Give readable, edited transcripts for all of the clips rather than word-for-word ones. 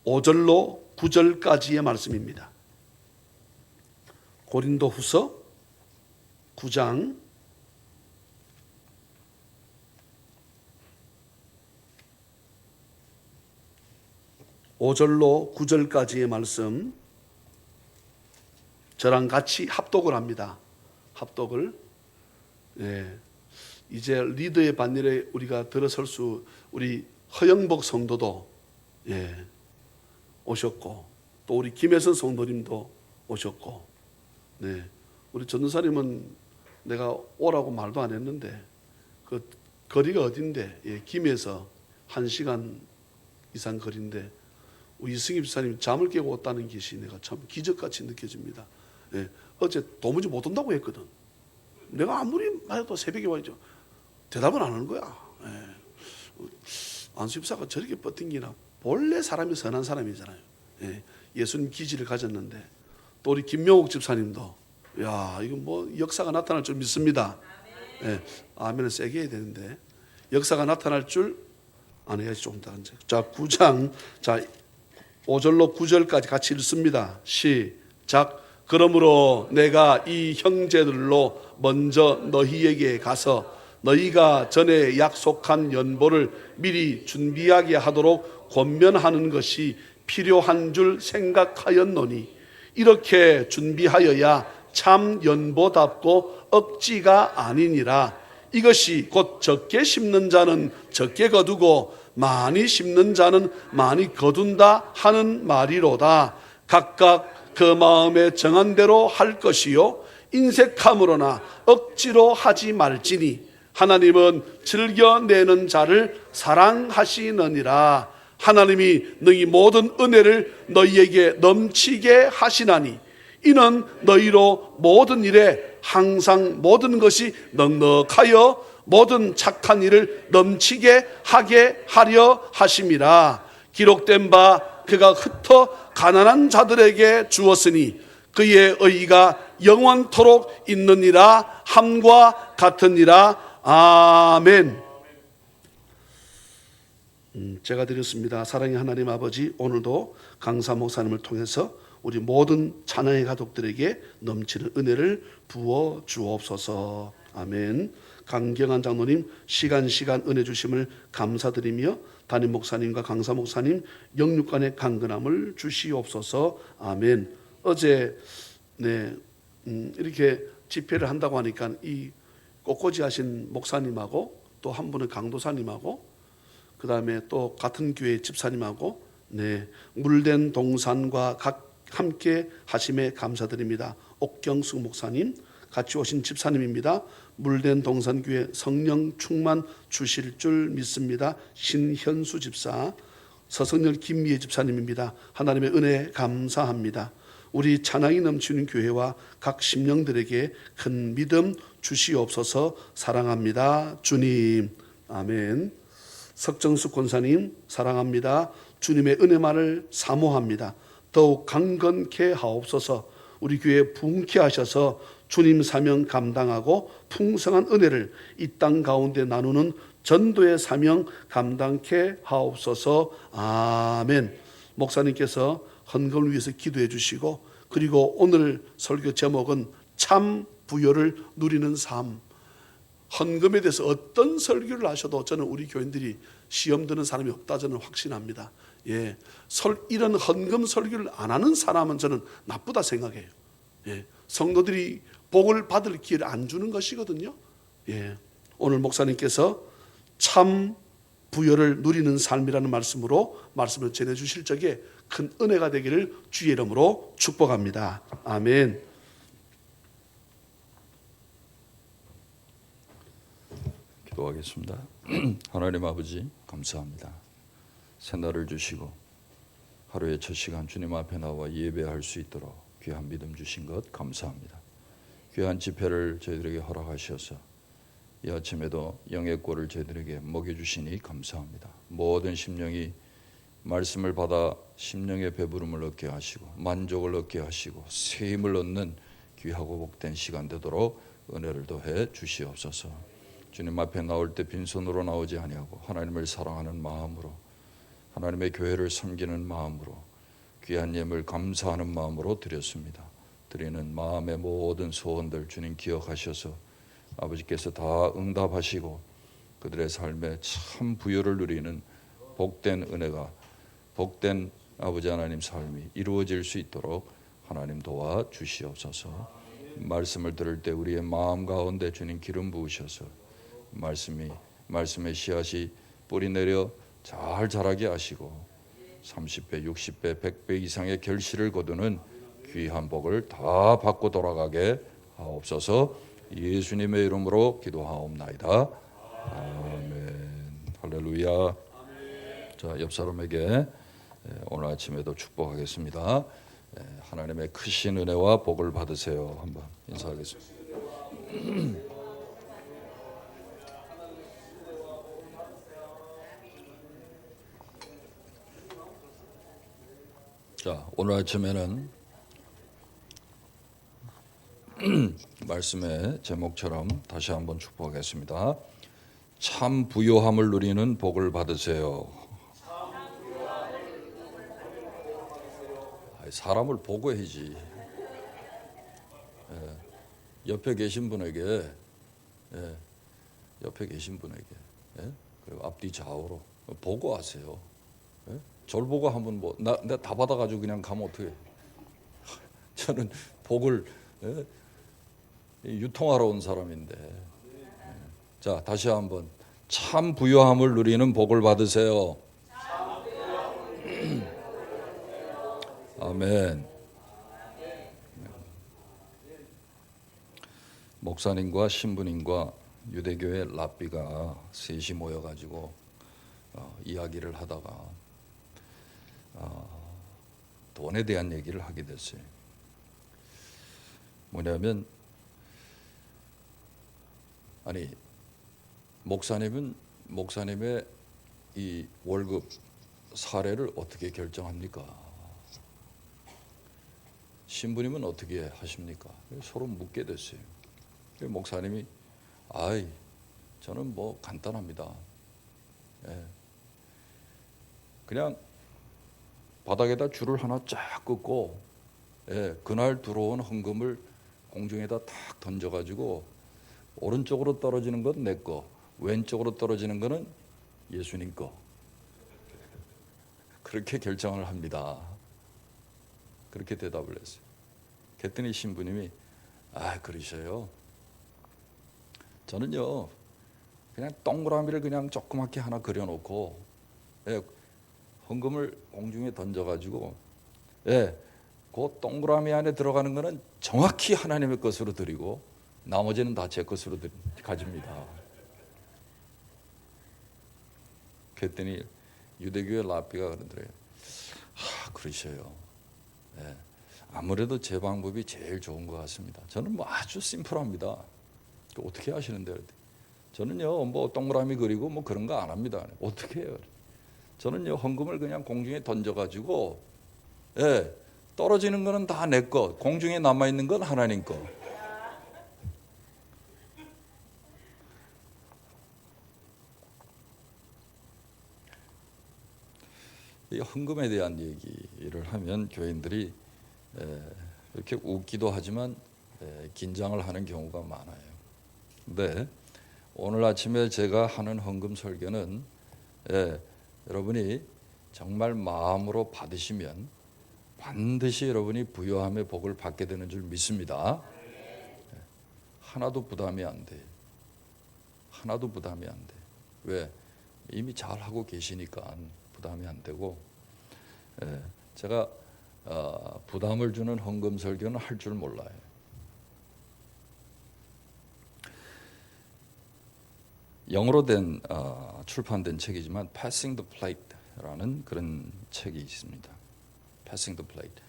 5절로 9절까지의 말씀입니다. 고린도후서 9장 5절로 9절까지의 말씀, 저랑 같이 합독을 합니다. 합독을. 이제 리더의 반열에 우리가 들어설 수, 우리 허영복 성도도 오셨고, 또 우리 김혜선 성도님도 오셨고, 우리 전도사님은 내가 오라고 말도 안 했는데 그 거리가 어딘데, 김에서 1시간 이상 거리인데 우리 이승희 집사님이 잠을 깨고 왔다는 것이 내가 참 기적같이 느껴집니다. 어제 도무지 못 온다고 했거든. 내가 아무리 말해도 새벽에 와야죠. 대답은 안 하는 거야. 안수 집사가 저렇게 버틴기나. 본래 사람이 선한 사람이잖아요. 예수님 기질을 가졌는데, 또 우리 김명옥 집사님도, 야, 이건 뭐 역사가 나타날 줄 믿습니다. 아멘을 세게 해야 되는데 역사가 나타날 줄 안 해야지. 조금 더 앉아. 자, 9장 5절로 9절까지 같이 읽습니다. 시작. 그러므로 내가 이 형제들로 먼저 너희에게 가서 너희가 전에 약속한 연보를 미리 준비하게 하도록 권면하는 것이 필요한 줄 생각하였노니, 이렇게 준비하여야 참 연보답고 억지가 아니니라. 이것이 곧 적게 심는 자는 적게 거두고 많이 심는 자는 많이 거둔다 하는 말이로다. 각각 그 마음에 정한 대로 할 것이요 인색함으로나 억지로 하지 말지니, 하나님은 즐겨내는 자를 사랑하시느니라. 하나님이 너희 모든 은혜를 너희에게 넘치게 하시나니, 이는 너희로 모든 일에 항상 모든 것이 넉넉하여 모든 착한 일을 넘치게 하게 하려 하심이라. 기록된 바 그가 흩어 가난한 자들에게 주었으니 그의 의의가 영원토록 있느니라 함과 같으니라. 아멘. 제가 드렸습니다. 사랑의 하나님 아버지, 오늘도 강사 목사님을 통해서 우리 모든 찬양의 가족들에게 넘치는 은혜를 부어 주옵소서. 아멘. 강경한 장로님, 시간 은혜 주심을 감사드리며 담임 목사님과 강사 목사님 영육간의 강건함을 주시옵소서. 아멘. 어제 이렇게 집회를 한다고 하니까 이 꽃꽂이 하신 목사님하고 또 한 분은 강도사님하고 그 다음에 또 같은 교회 집사님하고 물된 동산과 함께 하심에 감사드립니다. 옥경숙 목사님, 같이 오신 집사님입니다. 물된 동산교회 성령 충만 주실 줄 믿습니다. 신현수 집사, 서성열 김미애 집사님입니다. 하나님의 은혜 감사합니다. 우리 찬양이 넘치는 교회와 각 심령들에게 큰 믿음 주시옵소서. 사랑합니다. 주님. 아멘. 석정숙 권사님, 사랑합니다. 주님의 은혜만을 사모합니다. 더욱 강건케 하옵소서. 우리 교회 부흥케 하셔서 주님 사명 감당하고 풍성한 은혜를 이 땅 가운데 나누는 전도의 사명 감당케 하옵소서. 아멘. 목사님께서 헌금을 위해서 기도해 주시고, 그리고 오늘 설교 제목은 참 부요를 누리는 삶. 헌금에 대해서 어떤 설교를 하셔도 저는 우리 교인들이 시험 드는 사람이 없다 저는 확신합니다. 이런 헌금 설교를 안 하는 사람은 저는 나쁘다 생각해요. 성도들이 복을 받을 기회를 안 주는 것이거든요. 오늘 목사님께서 참 부요를 누리는 삶이라는 말씀으로 말씀을 전해주실 적에 큰 은혜가 되기를 주의 이름으로 축복합니다. 아멘. 기도하겠습니다. 하나님 아버지, 감사합니다. 새날을 주시고 하루의 첫 시간 주님 앞에 나와 예배할 수 있도록 귀한 믿음 주신 것 감사합니다. 귀한 집회를 저희들에게 허락하셔서 이 아침에도 영의 꼴을 저희들에게 먹여주시니 감사합니다. 모든 심령이 말씀을 받아 심령의 배부름을 얻게 하시고 만족을 얻게 하시고 새 힘을 얻는 귀하고 복된 시간 되도록 은혜를 더해 주시옵소서. 주님 앞에 나올 때 빈손으로 나오지 아니하고 하나님을 사랑하는 마음으로 하나님의 교회를 섬기는 마음으로 귀한 예물 감사하는 마음으로 드렸습니다. 드리는 마음의 모든 소원들 주님 기억하셔서 아버지께서 다 응답하시고 그들의 삶에 참 부요를 누리는 복된 은혜가, 복된 아버지 하나님 삶이 이루어질 수 있도록 하나님 도와주시옵소서. 말씀을 들을 때 우리의 마음 가운데 주님 기름 부으셔서 말씀의 씨앗이 뿌리 내려 잘 자라게 하시고 30배, 60배, 100배 이상의 결실을 거두는 귀한 복을 다 받고 돌아가게 하옵소서. 예수님의 이름으로 기도하옵나이다. 아멘. 할렐루야. 자, 옆 사람에게 오늘 아침에도 축복하겠습니다. 하나님의 크신 은혜와 복을 받으세요. 한번 인사하겠습니다. 자, 오늘 아침에는 말씀의 제목처럼 다시 한번 축복하겠습니다. 참 부요함을 누리는 복을 받으세요. 사람을 보고 해야지. 옆에 계신 분에게, 그리고 앞뒤 좌우로 보고 하세요. 저를 보고 하면 내가 다 받아가지고 그냥 가면 어떡해? 저는 복을 유통하러 온 사람인데. 자, 다시 한번 참 부요함을 누리는 복을 받으세요. 아멘. 목사님과 신부님과 유대교회 랍비가 셋이 모여가지고 이야기를 하다가 돈에 대한 얘기를 하게 됐어요. 뭐냐면 목사님의 이 월급 사례를 어떻게 결정합니까? 신부님은 어떻게 하십니까? 서로 묻게 됐어요. 목사님이 저는 뭐 간단합니다. 그냥 바닥에다 줄을 하나 쫙 긋고 그날 들어온 헌금을 공중에다 탁 던져가지고 오른쪽으로 떨어지는 건 내 거, 왼쪽으로 떨어지는 거는 예수님 거. 그렇게 결정을 합니다. 그렇게 대답을 했어요. 그랬더니 신부님이 그러셔요. 저는요 그냥 동그라미를 그냥 조그맣게 하나 그려놓고 헌금을 공중에 던져가지고 그 동그라미 안에 들어가는 거는 정확히 하나님의 것으로 드리고 나머지는 다 제 것으로 가집니다. 그랬더니 유대교회 랍비가 그러더래요. 그러셔요. 아무래도 제 방법이 제일 좋은 것 같습니다. 저는 뭐 아주 심플합니다. 어떻게 하시는데요? 저는요 뭐 동그라미 그리고 뭐 그런 거 안 합니다. 어떻게 해요? 저는요 헌금을 그냥 공중에 던져가지고 떨어지는 거는 다 내 거, 공중에 남아있는 건 하나님 거. 이 헌금에 대한 얘기를 하면 교인들이 이렇게 웃기도 하지만 긴장을 하는 경우가 많아요. 근데 오늘 아침에 제가 하는 헌금 설교는 여러분이 정말 마음으로 받으시면 반드시 여러분이 부요함의 복을 받게 되는 줄 믿습니다. 하나도 부담이 안 돼. 하나도 부담이 안 돼. 왜? 이미 잘 하고 계시니까 부담이 안 되고, 제가 부담을 주는 헌금 설교는 할 줄 몰라요. 영어로 출판된 책이지만 Passing the Plate라는 그런 책이 있습니다. Passing the Plate.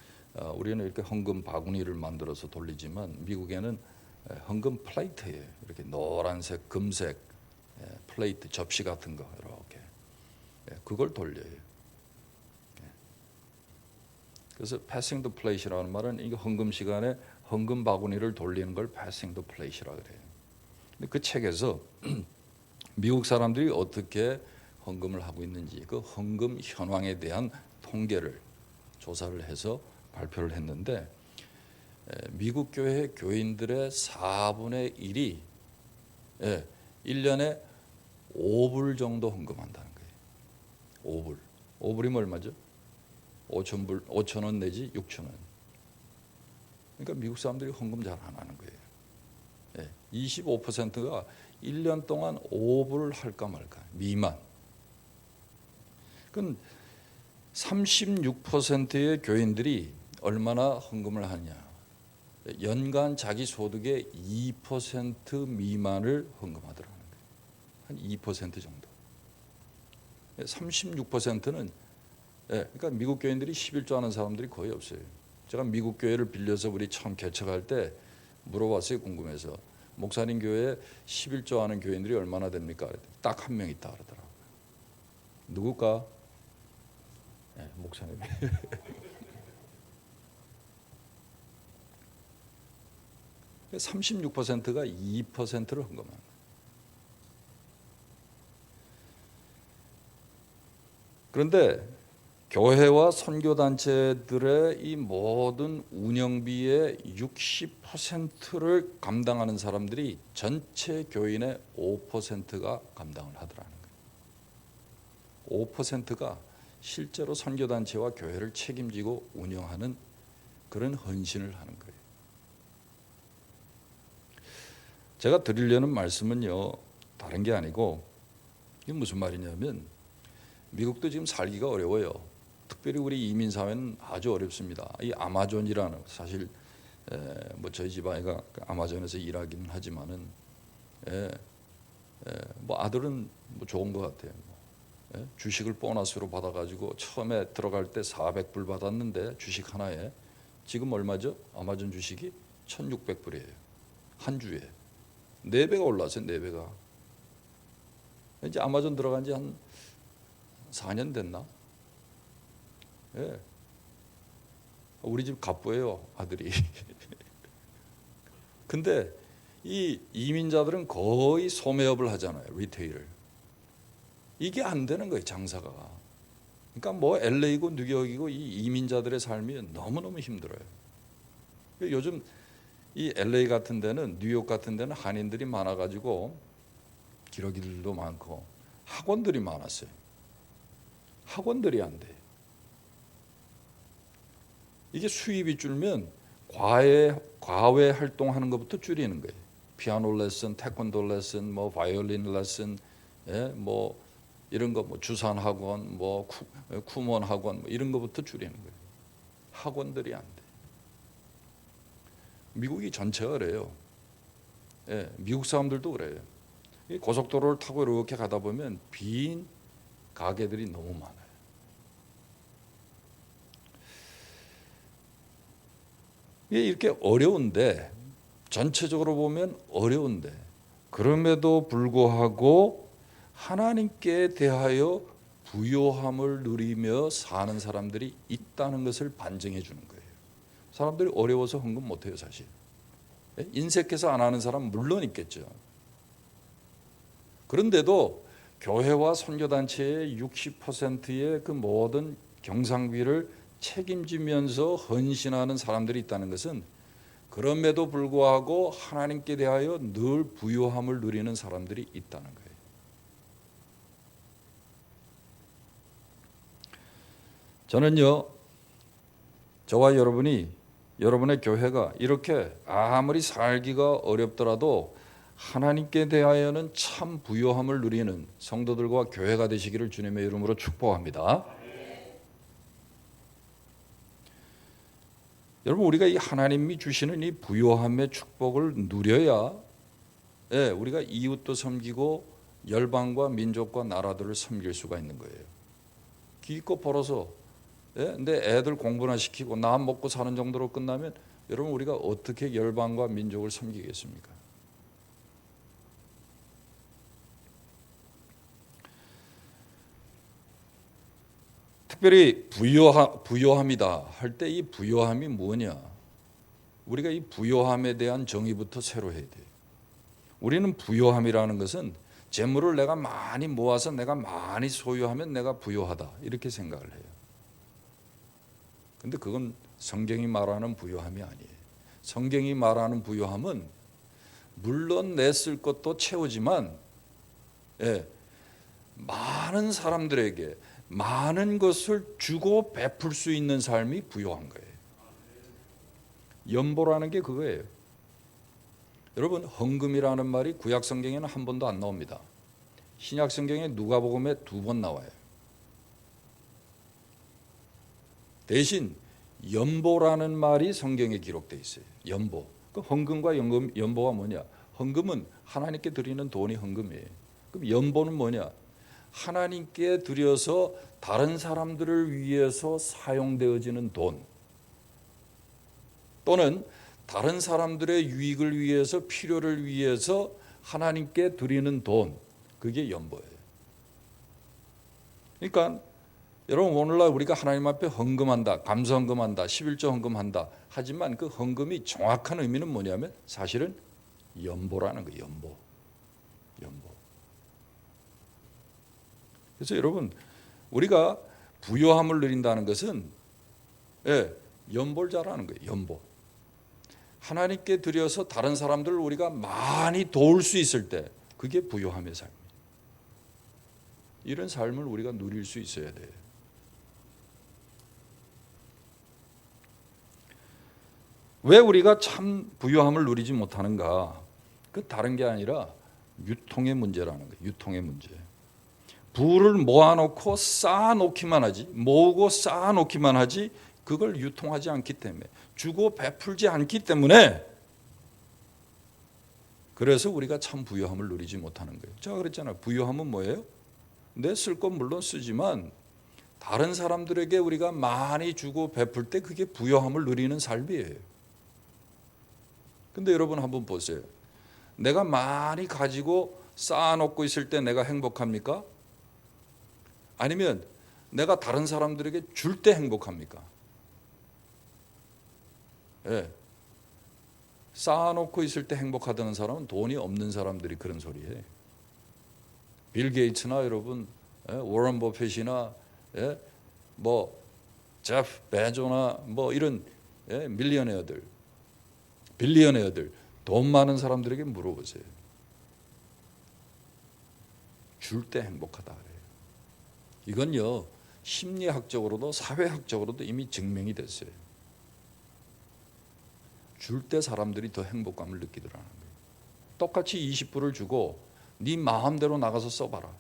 우리는 이렇게 헌금 바구니를 만들어서 돌리지만 미국에는 헌금 플레이트예요. 이렇게 노란색, 금색 플레이트, 접시 같은 거 이렇게 그걸 돌려요. 그래서 Passing the Plate이라는 말은 이 헌금 시간에 헌금 바구니를 돌리는 걸 Passing the Plate이라고 그래요. 근데 그 책에서 미국 사람들이 어떻게 헌금을 하고 있는지 그 헌금 현황에 대한 통계를 조사를 해서 발표를 했는데 미국 교회 교인들의 4분의 1이 1년에 5불 정도 헌금한다는 거예요. 5불. 5불이면 얼마죠? 5,000불, 5,000원 내지 6,000원. 그러니까 미국 사람들이 헌금 잘 안 하는 거예요. 25%가 1년 동안 5불을 할까 말까 미만. 그건 36%의 교인들이 얼마나 헌금을 하냐. 연간 자기 소득의 2% 미만을 헌금하더라는 거예요. 한 2% 정도. 36%는 그러니까 미국 교인들이 11조 하는 사람들이 거의 없어요. 제가 미국 교회를 빌려서 우리 처음 개척할 때 물어봤어요. 궁금해서. 목사님 교회에 11조 하는 교인들이 얼마나 됩니까? 딱 한 명 있다 그러더라고요. 누굴까? 목사님. 그 36%가 2%를 헌금합니다. 그런데 교회와 선교단체들의 이 모든 운영비의 60%를 감당하는 사람들이 전체 교인의 5%가 감당을 하더라는 거예요. 5%가 실제로 선교단체와 교회를 책임지고 운영하는 그런 헌신을 하는 거예요. 제가 드리려는 말씀은요, 다른 게 아니고 이게 무슨 말이냐면 미국도 지금 살기가 어려워요. 특별히 우리 이민 사회는 아주 어렵습니다. 이 아마존이라는 사실 뭐 저희 집 아이가 아마존에서 일하기는 하지만은 뭐 아들은 뭐 좋은 것 같아요. 주식을 보너스로 받아가지고 처음에 들어갈 때 400불 받았는데 주식 하나에 지금 얼마죠? 아마존 주식이 1,600불이에요. 한 주에 4배가 올랐어요. 4배가. 이제 아마존 들어간 지 한 4년 됐나? 우리 집 갑부예요, 아들이. 근데 이 이민자들은 거의 소매업을 하잖아요, 리테일을. 이게 안 되는 거예요, 장사가. 그러니까 뭐 LA고 뉴욕이고 이 이민자들의 삶이 너무너무 힘들어요. 요즘 이 LA 같은 데는, 뉴욕 같은 데는 한인들이 많아가지고 기러기들도 많고 학원들이 많았어요. 학원들이 안 돼. 이게 수입이 줄면 과외 활동하는 것부터 줄이는 거예요. 피아노 레슨, 태권도 레슨, 뭐 바이올린 레슨, 뭐 이런 거, 뭐 주산 학원, 뭐 쿠몬 학원, 뭐 이런 것부터 줄이는 거예요. 학원들이 안 돼. 미국이 전체가 그래요. 미국 사람들도 그래요. 고속도로를 타고 이렇게 가다 보면 빈 가게들이 너무 많아요. 이게 이렇게 어려운데, 전체적으로 보면 어려운데, 그럼에도 불구하고 하나님께 대하여 부요함을 누리며 사는 사람들이 있다는 것을 반증해 주는 거예요. 사람들이 어려워서 헌금 못해요, 사실. 인색해서 안 하는 사람 물론 있겠죠. 그런데도 교회와 선교단체의 60%의 그 모든 경상비를 책임지면서 헌신하는 사람들이 있다는 것은 그럼에도 불구하고 하나님께 대하여 늘 부요함을 누리는 사람들이 있다는 거예요. 저는요, 저와 여러분이, 여러분의 교회가 이렇게 아무리 살기가 어렵더라도 하나님께 대하여는 참 부요함을 누리는 성도들과 교회가 되시기를 주님의 이름으로 축복합니다. 여러분, 우리가 이 하나님이 주시는 이 부요함의 축복을 누려야 우리가 이웃도 섬기고 열방과 민족과 나라들을 섬길 수가 있는 거예요. 기껏 벌어서 내 애들 공부나 시키고 나 먹고 사는 정도로 끝나면 여러분, 우리가 어떻게 열방과 민족을 섬기겠습니까? 특별히 부요함이다 할 때 이 부요함이 뭐냐? 우리가 이 부요함에 대한 정의부터 새로 해야 돼요. 우리는 부요함이라는 것은 재물을 내가 많이 모아서 내가 많이 소유하면 내가 부유하다 이렇게 생각을 해요. 근데 그건 성경이 말하는 부유함이 아니에요. 성경이 말하는 부유함은 물론 내 쓸 것도 채우지만 많은 사람들에게 많은 것을 주고 베풀 수 있는 삶이 부유한 거예요. 연보라는 게 그거예요. 여러분, 헌금이라는 말이 구약 성경에는 한 번도 안 나옵니다. 신약 성경에 누가복음에 2번 나와요. 대신 연보라는 말이 성경에 기록되어 있어요. 연보. 그 헌금과 연보가 뭐냐? 헌금은 하나님께 드리는 돈이 헌금이에요. 그럼 연보는 뭐냐? 하나님께 드려서 다른 사람들을 위해서 사용되어지는 돈, 또는 다른 사람들의 유익을 위해서, 필요를 위해서 하나님께 드리는 돈, 그게 연보예요. 그러니까 여러분, 오늘날 우리가 하나님 앞에 헌금한다, 감사 헌금한다, 11조 헌금한다 하지만 그 헌금이 정확한 의미는 뭐냐면 사실은 연보라는 거예요. 연보. 그래서 여러분, 우리가 부유함을 누린다는 것은 연보를 잘하는 거예요. 연보. 하나님께 드려서 다른 사람들을 우리가 많이 도울 수 있을 때 그게 부유함의 삶이에요. 이런 삶을 우리가 누릴 수 있어야 돼요. 왜 우리가 참 부유함을 누리지 못하는가? 그 다른 게 아니라 유통의 문제라는 거예요. 유통의 문제. 부를 모아놓고 쌓아놓기만 하지, 모으고 쌓아놓기만 하지 그걸 유통하지 않기 때문에, 주고 베풀지 않기 때문에, 그래서 우리가 참 부유함을 누리지 못하는 거예요. 제가 그랬잖아요. 부유함은 뭐예요? 내 쓸 건 물론 쓰지만 다른 사람들에게 우리가 많이 주고 베풀 때 그게 부유함을 누리는 삶이에요. 근데 여러분 한번 보세요. 내가 많이 가지고 쌓아놓고 있을 때 내가 행복합니까? 아니면 내가 다른 사람들에게 줄 때 행복합니까? 쌓아놓고 있을 때 행복하다는 사람은 돈이 없는 사람들이 그런 소리예요. 빌 게이츠나 여러분, 워런 버핏이나 뭐 제프 베조나 뭐 이런 밀리언웨어들, 빌리언웨어들, 돈 많은 사람들에게 물어보세요. 줄 때 행복하다 그래요. 이건요, 심리학적으로도 사회학적으로도 이미 증명이 됐어요. 줄 때 사람들이 더 행복감을 느끼더라는 거예요. 똑같이 20불을 주고 네 마음대로 나가서 써봐라.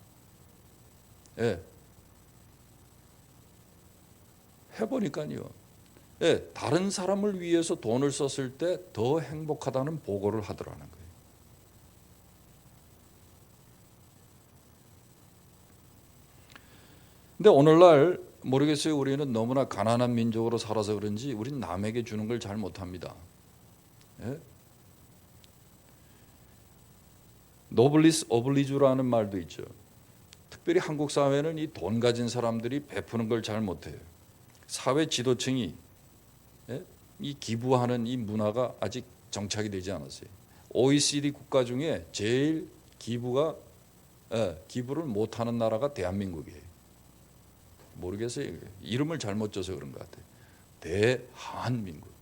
해보니까요. 다른 사람을 위해서 돈을 썼을 때 더 행복하다는 보고를 하더라는 거예요. 근데 오늘날 모르겠어요. 우리는 너무나 가난한 민족으로 살아서 그런지 우린 남에게 주는 걸 잘 못합니다. 노블리스 오블리주라는 말도 있죠. 특별히 한국 사회는 이 돈 가진 사람들이 베푸는 걸 잘 못해요. 사회 지도층이 이 기부하는 이 문화가 아직 정착이 되지 않았어요. OECD 국가 중에 제일 기부를 못하는 나라가 대한민국이에요. 모르겠어요. 이름을 잘못 줘서 그런 것 같아요. 대한민국.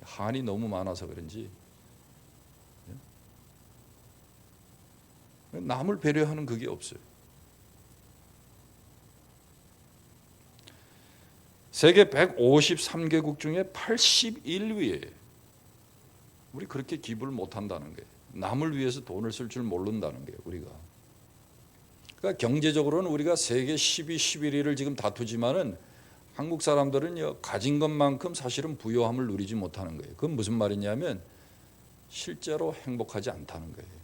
한이 너무 많아서 그런지 남을 배려하는 그게 없어요. 세계 153개국 중에 81위에 우리 그렇게 기부를 못한다는 거예요. 남을 위해서 돈을 쓸 줄 모른다는 거예요. 우리가. 그러니까 경제적으로는 우리가 세계 10위, 11위를 지금 다투지만은 한국 사람들은 가진 것만큼 사실은 부유함을 누리지 못하는 거예요. 그건 무슨 말이냐면 실제로 행복하지 않다는 거예요.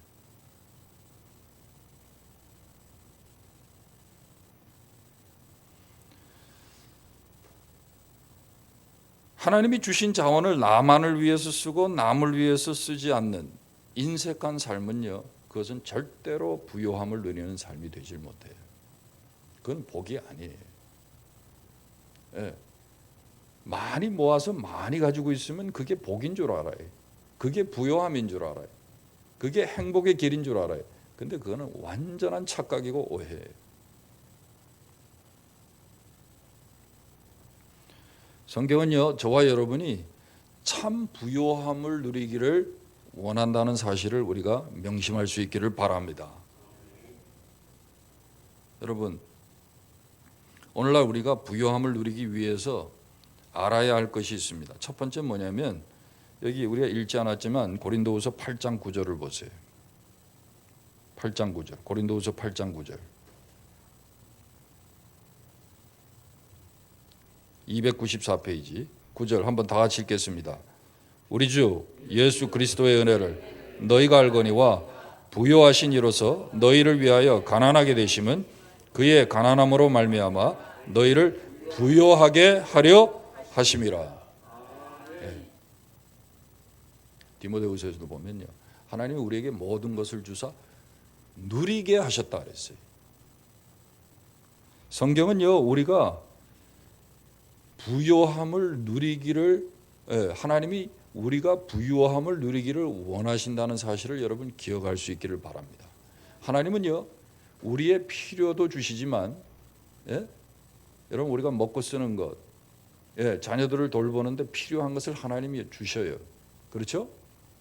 하나님이 주신 자원을 나만을 위해서 쓰고 남을 위해서 쓰지 않는 인색한 삶은요, 그것은 절대로 부유함을 누리는 삶이 되질 못해요. 그건 복이 아니에요. 많이 모아서 많이 가지고 있으면 그게 복인 줄 알아요. 그게 부유함인 줄 알아요. 그게 행복의 길인 줄 알아요. 근데 그거는 완전한 착각이고 오해예요. 성경은요, 저와 여러분이 참 부요함을 누리기를 원한다는 사실을 우리가 명심할 수 있기를 바랍니다. 여러분, 오늘날 우리가 부요함을 누리기 위해서 알아야 할 것이 있습니다. 첫 번째 뭐냐면, 여기 우리가 읽지 않았지만 고린도후서 8장 9절을 보세요. 8장 9절, 고린도후서 8장 9절. 294페이지 9절 한번 다 같이 읽겠습니다. 우리 주 예수 그리스도의 은혜를 너희가 알거니와 부요하신 이로서 너희를 위하여 가난하게 되심은 그의 가난함으로 말미암아 너희를 부요하게 하려 하심이라. 네. 디모데후서에서도 보면요, 하나님이 우리에게 모든 것을 주사 누리게 하셨다 그랬어요. 성경은요, 우리가 부요함을 누리기를, 하나님이 우리가 부요함을 누리기를 원하신다는 사실을 여러분 기억할 수 있기를 바랍니다. 하나님은요, 우리의 필요도 주시지만, 여러분 우리가 먹고 쓰는 것, 자녀들을 돌보는데 필요한 것을 하나님이 주셔요. 그렇죠?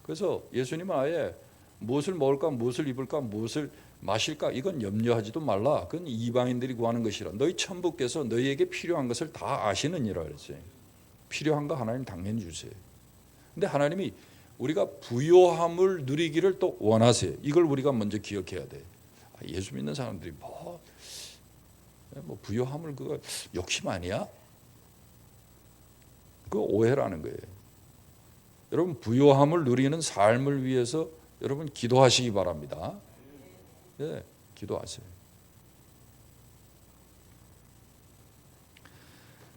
그래서 예수님은 아예 무엇을 먹을까, 무엇을 입을까, 무엇을 마실까, 이건 염려하지도 말라. 그건 이방인들이 구하는 것이라. 너희 천부께서 너희에게 필요한 것을 다 아시느니라 그랬어요. 필요한 거 하나님 당연히 주세요. 근데 하나님이 우리가 부요함을 누리기를 또 원하세요. 이걸 우리가 먼저 기억해야 돼. 예수 믿는 사람들이 뭐 부요함을 그거 욕심 아니야? 그거 오해라는 거예요. 여러분 부요함을 누리는 삶을 위해서 여러분 기도하시기 바랍니다. 네, 기도하세요.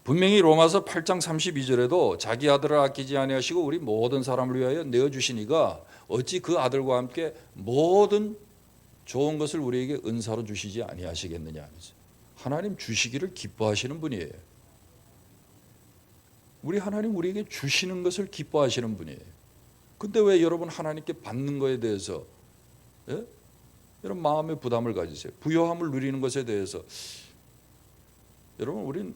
분명히 로마서 8장 32절에도 자기 아들을 아끼지 아니하시고 우리 모든 사람을 위하여 내어주시니가 어찌 그 아들과 함께 모든 좋은 것을 우리에게 은사로 주시지 아니하시겠느냐. 하나님 주시기를 기뻐하시는 분이에요. 우리 하나님 우리에게 주시는 것을 기뻐하시는 분이에요. 근데 왜 여러분 하나님께 받는 것에 대해서 여러분 마음의 부담을 가지세요? 부요함을 누리는 것에 대해서 여러분 우린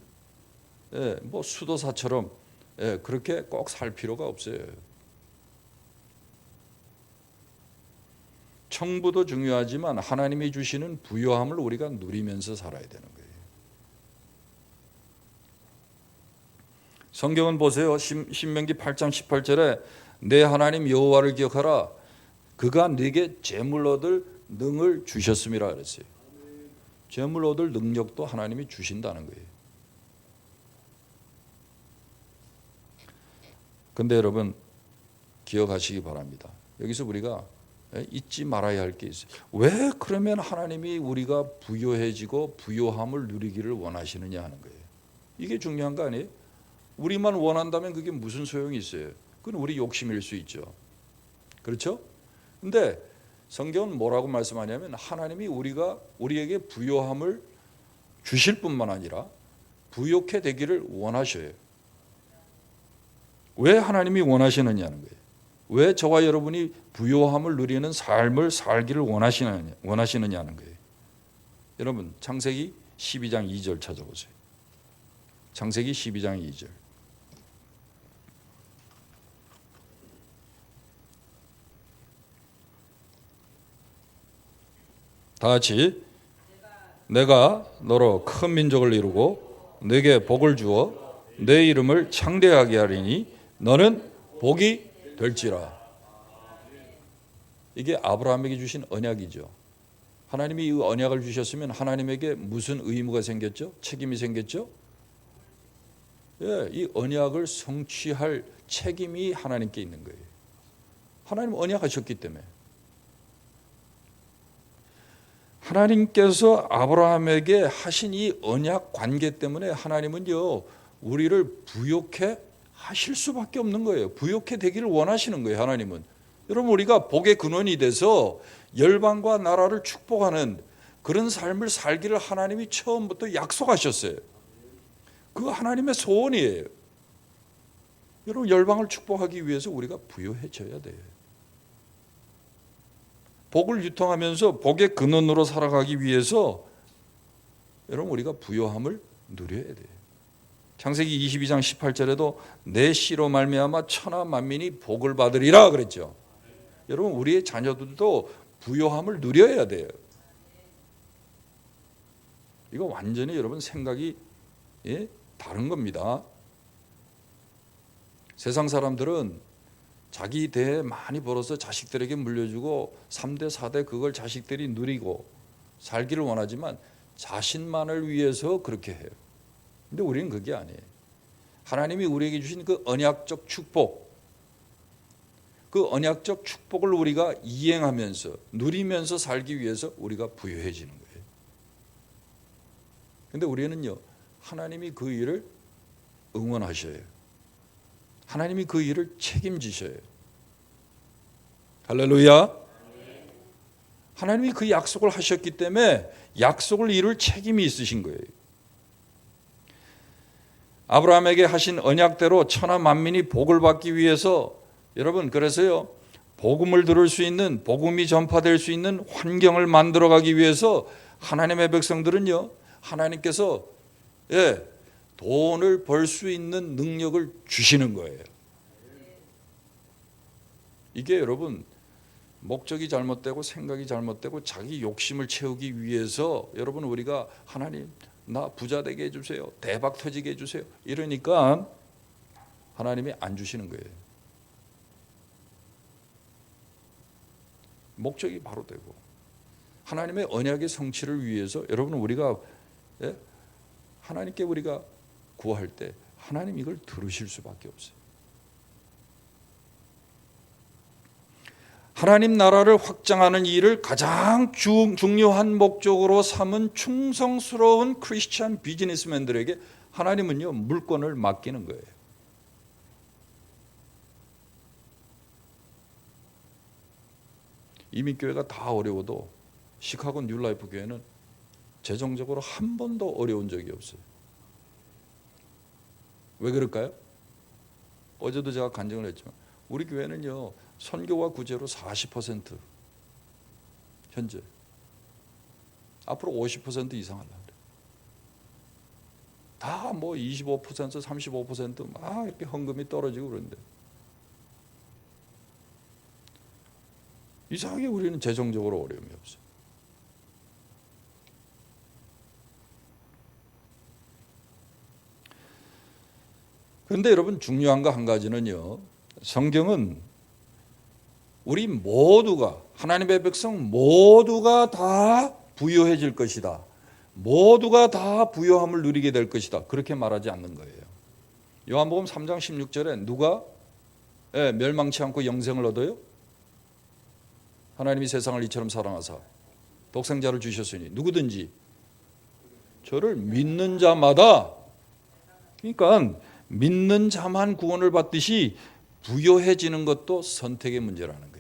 뭐 수도사처럼 그렇게 꼭 살 필요가 없어요. 청부도 중요하지만 하나님이 주시는 부요함을 우리가 누리면서 살아야 되는 거예요. 성경은 보세요. 신명기 8장 18절에 내 하나님 여호와를 기억하라. 그가 네게 재물 얻을 능을 주셨음이라 그랬어요. 재물 얻을 능력도 하나님이 주신다는 거예요. 근데 여러분 기억하시기 바랍니다. 여기서 우리가 잊지 말아야 할 게 있어요. 왜 그러면 하나님이 우리가 부요해지고 부요함을 누리기를 원하시느냐 하는 거예요. 이게 중요한 거 아니에요? 우리만 원한다면 그게 무슨 소용이 있어요? 그건 우리 욕심일 수 있죠. 그렇죠? 근데 성경은 뭐라고 말씀하냐면 하나님이 우리에게 부요함을 주실 뿐만 아니라 부요케 되기를 원하셔요. 왜 하나님이 원하시느냐는 거예요. 왜 저와 여러분이 부요함을 누리는 삶을 살기를 원하시느냐는 거예요. 여러분 창세기 12장 2절 찾아보세요. 창세기 12장 2절. 다 같이 내가 너로 큰 민족을 이루고 내게 복을 주어 내 이름을 창대하게 하리니 너는 복이 될지라. 이게 아브라함에게 주신 언약이죠. 하나님이 이 언약을 주셨으면 하나님에게 무슨 의무가 생겼죠? 책임이 생겼죠? 이 언약을 성취할 책임이 하나님께 있는 거예요. 하나님 언약하셨기 때문에. 하나님께서 아브라함에게 하신 이 언약 관계 때문에 하나님은요 우리를 부요케 하실 수밖에 없는 거예요. 부요케 되기를 원하시는 거예요. 하나님은. 여러분 우리가 복의 근원이 돼서 열방과 나라를 축복하는 그런 삶을 살기를 하나님이 처음부터 약속하셨어요. 그거 하나님의 소원이에요. 여러분 열방을 축복하기 위해서 우리가 부요해져야 돼요. 복을 유통하면서 복의 근원으로 살아가기 위해서 여러분 우리가 부요함을 누려야 돼요. 창세기 22장 18절에도 내 씨로 말미암아 천하 만민이 복을 받으리라 그랬죠. 여러분 우리의 자녀들도 부요함을 누려야 돼요. 이거 완전히 여러분 생각이 다른 겁니다. 세상 사람들은 자기 대에 많이 벌어서 자식들에게 물려주고 3대 4대 그걸 자식들이 누리고 살기를 원하지만 자신만을 위해서 그렇게 해요. 근데 우리는 그게 아니에요. 하나님이 우리에게 주신 그 언약적 축복, 그 언약적 축복을 우리가 이행하면서 누리면서 살기 위해서 우리가 부유해지는 거예요. 근데 우리는요, 하나님이 그 일을 응원하셔요. 하나님이 그 일을 책임지셔요. 할렐루야. 하나님이 그 약속을 하셨기 때문에 약속을 이룰 책임이 있으신 거예요. 아브라함에게 하신 언약대로 천하 만민이 복을 받기 위해서 여러분 그래서요 복음을 들을 수 있는 복음이 전파될 수 있는 환경을 만들어가기 위해서 하나님의 백성들은요 하나님께서 돈을 벌 수 있는 능력을 주시는 거예요. 이게 여러분 목적이 잘못되고 생각이 잘못되고 자기 욕심을 채우기 위해서 여러분 우리가 하나님 나 부자 되게 해주세요. 대박 터지게 해주세요. 이러니까 하나님이 안 주시는 거예요. 목적이 바로 되고 하나님의 언약의 성취를 위해서 여러분 우리가 하나님께 우리가 구할 때 하나님 이걸 들으실 수밖에 없어요. 하나님 나라를 확장하는 일을 가장 중요한 목적으로 삼은 충성스러운 크리스찬 비즈니스맨들에게 하나님은요 물권을 맡기는 거예요. 이민교회가 다 어려워도 시카고 뉴라이프 교회는 재정적으로 한 번도 어려운 적이 없어요. 왜 그럴까요? 어제도 제가 간증을 했지만 우리 교회는요 선교와 구제로 40% 현재 앞으로 50% 이상 하려고 그래요. 다 뭐 25% 35% 이렇게 헌금이 떨어지고 그러는데 이상하게 우리는 재정적으로 어려움이 없어요. 그런데 여러분 중요한 거 한 가지는요 성경은 우리 모두가 하나님의 백성 모두가 다 부유해질 것이다. 모두가 다 부유함을 누리게 될 것이다. 그렇게 말하지 않는 거예요. 요한복음 3장 16절에 누가 멸망치 않고 영생을 얻어요? 하나님이 세상을 이처럼 사랑하사 독생자를 주셨으니 누구든지 저를 믿는 자마다 그러니까 믿는 자만 구원을 받듯이 부유해지는 것도 선택의 문제라는 거예요.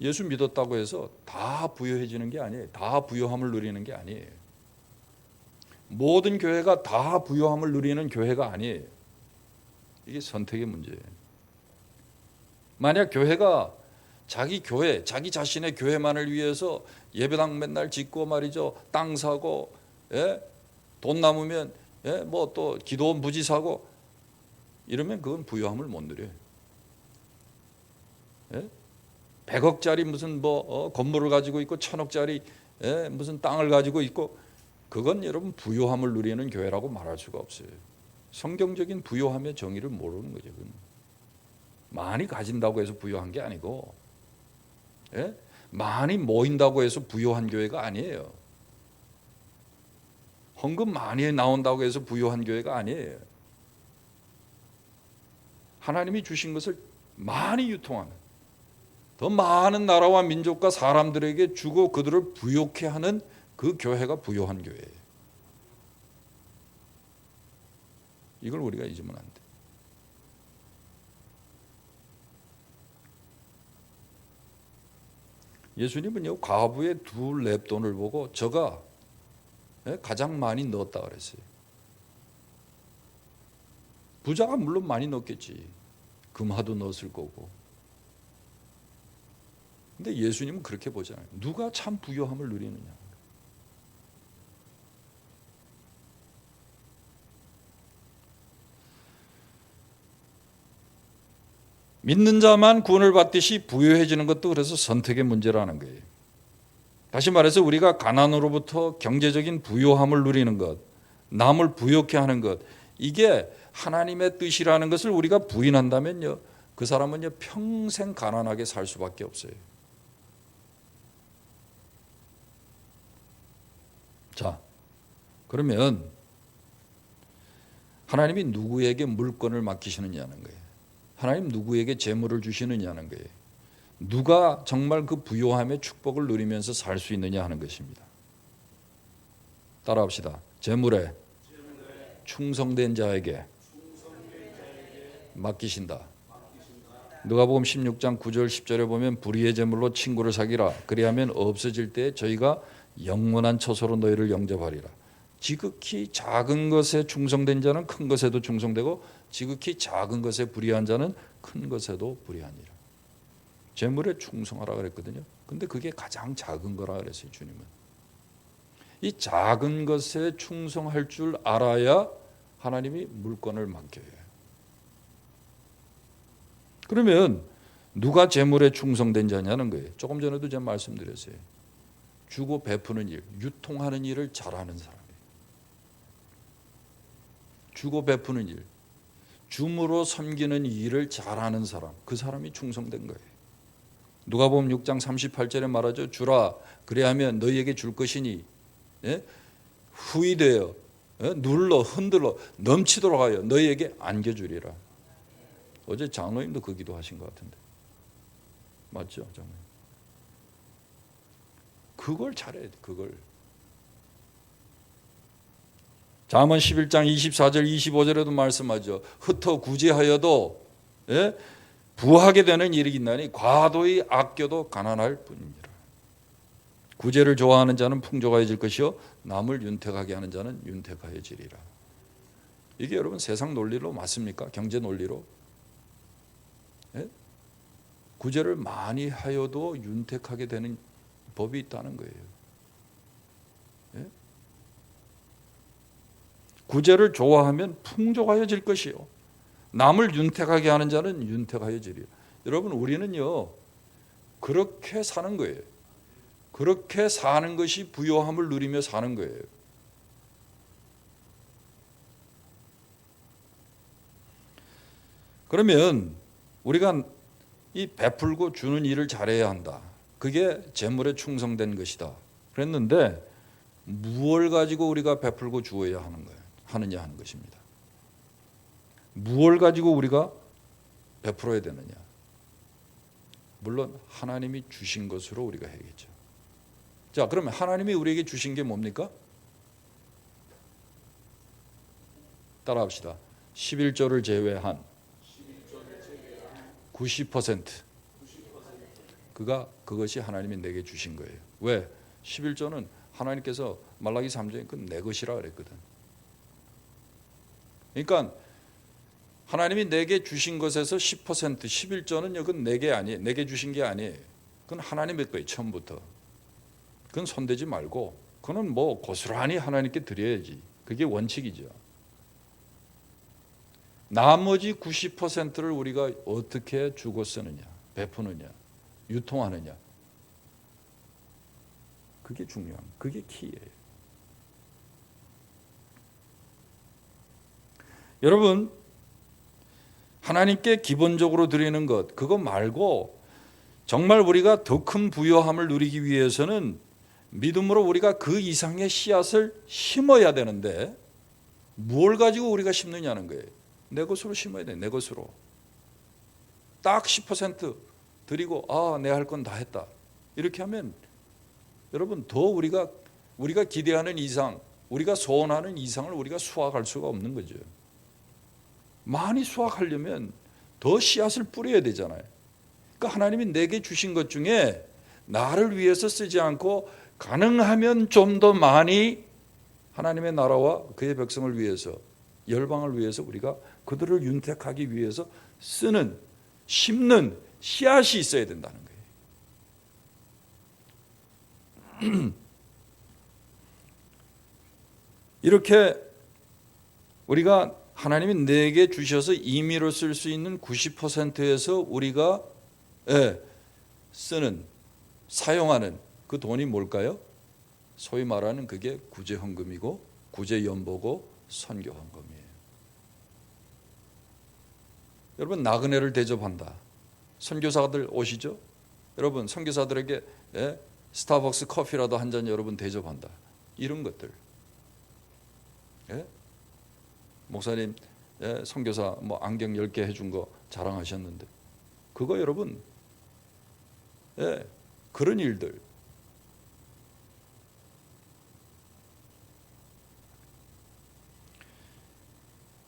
예수 믿었다고 해서 다 부유해지는 게 아니에요. 다 부유함을 누리는 게 아니에요. 모든 교회가 다 부유함을 누리는 교회가 아니에요. 이게 선택의 문제예요. 만약 교회가 자기 교회, 자기 자신의 교회만을 위해서 예배당 맨날 짓고 말이죠. 땅 사고, 돈 남으면 뭐 또 기도원 부지 사고 이러면 그건 부유함을 못 누려요. 100억짜리 무슨 건물을 가지고 있고 1000억짜리 무슨 땅을 가지고 있고 그건 여러분 부유함을 누리는 교회라고 말할 수가 없어요. 성경적인 부유함의 정의를 모르는 거죠. 그건. 많이 가진다고 해서 부유한 게 아니고 많이 모인다고 해서 부유한 교회가 아니에요. 헌금 많이 나온다고 해서 부유한 교회가 아니에요. 하나님이 주신 것을 많이 유통하는 더 많은 나라와 민족과 사람들에게 주고 그들을 부유케 하는 그 교회가 부유한 교회예요. 이걸 우리가 잊으면 안 돼. 예수님은요 과부의 2 렙돈을 보고 저가 가장 많이 넣었다 그랬어요. 부자가 물론 많이 넣었겠지. 금화도 넣었을 거고. 근데 예수님은 그렇게 보잖아요. 누가 참 부요함을 누리느냐. 믿는 자만 구원을 받듯이 부유해지는 것도 그래서 선택의 문제라는 거예요. 다시 말해서 우리가 가난으로부터 경제적인 부요함을 누리는 것, 남을 부욕해 하는 것, 이게 하나님의 뜻이라는 것을 우리가 부인한다면요, 그 사람은요 평생 가난하게 살 수밖에 없어요. 자, 그러면 하나님이 누구에게 물건을 맡기시느냐는 거예요. 하나님 누구에게 재물을 주시느냐는 거예요. 누가 정말 그 부요함의 축복을 누리면서 살 수 있느냐 하는 것입니다. 따라합시다. 재물에 충성된 자에게 맡기신다. 누가복음 16장 9절 10절에 보면 불의의 재물로 친구를 사귀라. 그리하면 없어질 때 저희가 영원한 처소로 너희를 영접하리라. 지극히 작은 것에 충성된 자는 큰 것에도 충성되고 지극히 작은 것에 불의한 자는 큰 것에도 불의하니라. 재물에 충성하라 그랬거든요. 근데 그게 가장 작은 거라 그랬어요, 주님은. 이 작은 것에 충성할 줄 알아야 하나님이 물건을 맡겨요. 그러면 누가 재물에 충성된 자냐는 거예요. 조금 전에도 제가 말씀드렸어요. 주고 베푸는 일, 유통하는 일을 잘하는 사람이에요. 주고 베푸는 일, 줌으로 섬기는 일을 잘하는 사람, 그 사람이 충성된 거예요. 누가복음 6장 38절에 말하죠. 주라 그래야면 너희에게 줄 것이니 후이되어 눌러 흔들어 넘치도록 하여 너희에게 안겨주리라. 어제 장로님도 그 기도하신 것 같은데 맞죠? 장로님. 그걸 잘해야 돼. 그걸. 잠언 11장 24절 25절에도 말씀하죠. 흩어 구제하여도 부하게 되는 일이 있나니 과도히 아껴도 가난할 뿐이니라. 구제를 좋아하는 자는 풍족하여질 것이요 남을 윤택하게 하는 자는 윤택하여지리라. 이게 여러분 세상 논리로 맞습니까? 경제 논리로? 구제를 많이 하여도 윤택하게 되는 법이 있다는 거예요. 구제를 좋아하면 풍족하여질 것이요 남을 윤택하게 하는 자는 윤택하여지리라. 여러분 우리는요 그렇게 사는 거예요. 그렇게 사는 것이 부요함을 누리며 사는 거예요. 그러면 우리가 이 베풀고 주는 일을 잘해야 한다. 그게 재물에 충성된 것이다. 그랬는데 무엇을 가지고 우리가 베풀고 주어야 하느냐 하는 것입니다. 무엇을 가지고 우리가 베풀어야 되느냐. 물론 하나님이 주신 것으로 우리가 해야겠죠. 자, 그러면 하나님이 우리에게 주신 게 뭡니까? 따라합시다. 11조를 제외한 90% 그것이 하나님이 내게 주신 거예요. 왜? 11조는 하나님께서 말라기 3장에 그건 내 것이라 그랬거든. 그러니까 하나님이 내게 주신 것에서 10% 11조는 그건 내게 아니에요. 내게 주신 게 아니에요. 그건 하나님의 거예요. 처음부터. 그건 손대지 말고 그건 뭐 고스란히 하나님께 드려야지. 그게 원칙이죠. 나머지 90%를 우리가 어떻게 주고 쓰느냐, 베푸느냐, 유통하느냐. 그게 중요한, 그게 키예요. 여러분, 하나님께 기본적으로 드리는 것, 그거 말고 정말 우리가 더 큰 부요함을 누리기 위해서는 믿음으로 우리가 그 이상의 씨앗을 심어야 되는데 뭘 가지고 우리가 심느냐는 거예요. 내 것으로 심어야 돼. 내 것으로. 딱 10% 드리고 내 할 건 다 했다. 이렇게 하면 여러분 더 우리가 기대하는 이상, 우리가 소원하는 이상을 우리가 수확할 수가 없는 거죠. 많이 수확하려면 더 씨앗을 뿌려야 되잖아요. 그러니까 하나님이 내게 주신 것 중에 나를 위해서 쓰지 않고 가능하면 좀 더 많이 하나님의 나라와 그의 백성을 위해서, 열방을 위해서 우리가 그들을 윤택하기 위해서 쓰는, 심는 씨앗이 있어야 된다는 거예요. 이렇게 우리가 하나님이 내게 주셔서 임의로 쓸 수 있는 90%에서 우리가 쓰는, 사용하는 그 돈이 뭘까요? 소위 말하는 그게 구제헌금이고 구제연보고 선교헌금이에요. 여러분, 나그네를 대접한다. 선교사들 오시죠? 여러분, 선교사들에게 스타벅스 커피라도 한 잔 여러분 대접한다. 이런 것들. 목사님 선교사 뭐 안경 10개 해준 거 자랑하셨는데 그거 여러분 그런 일들.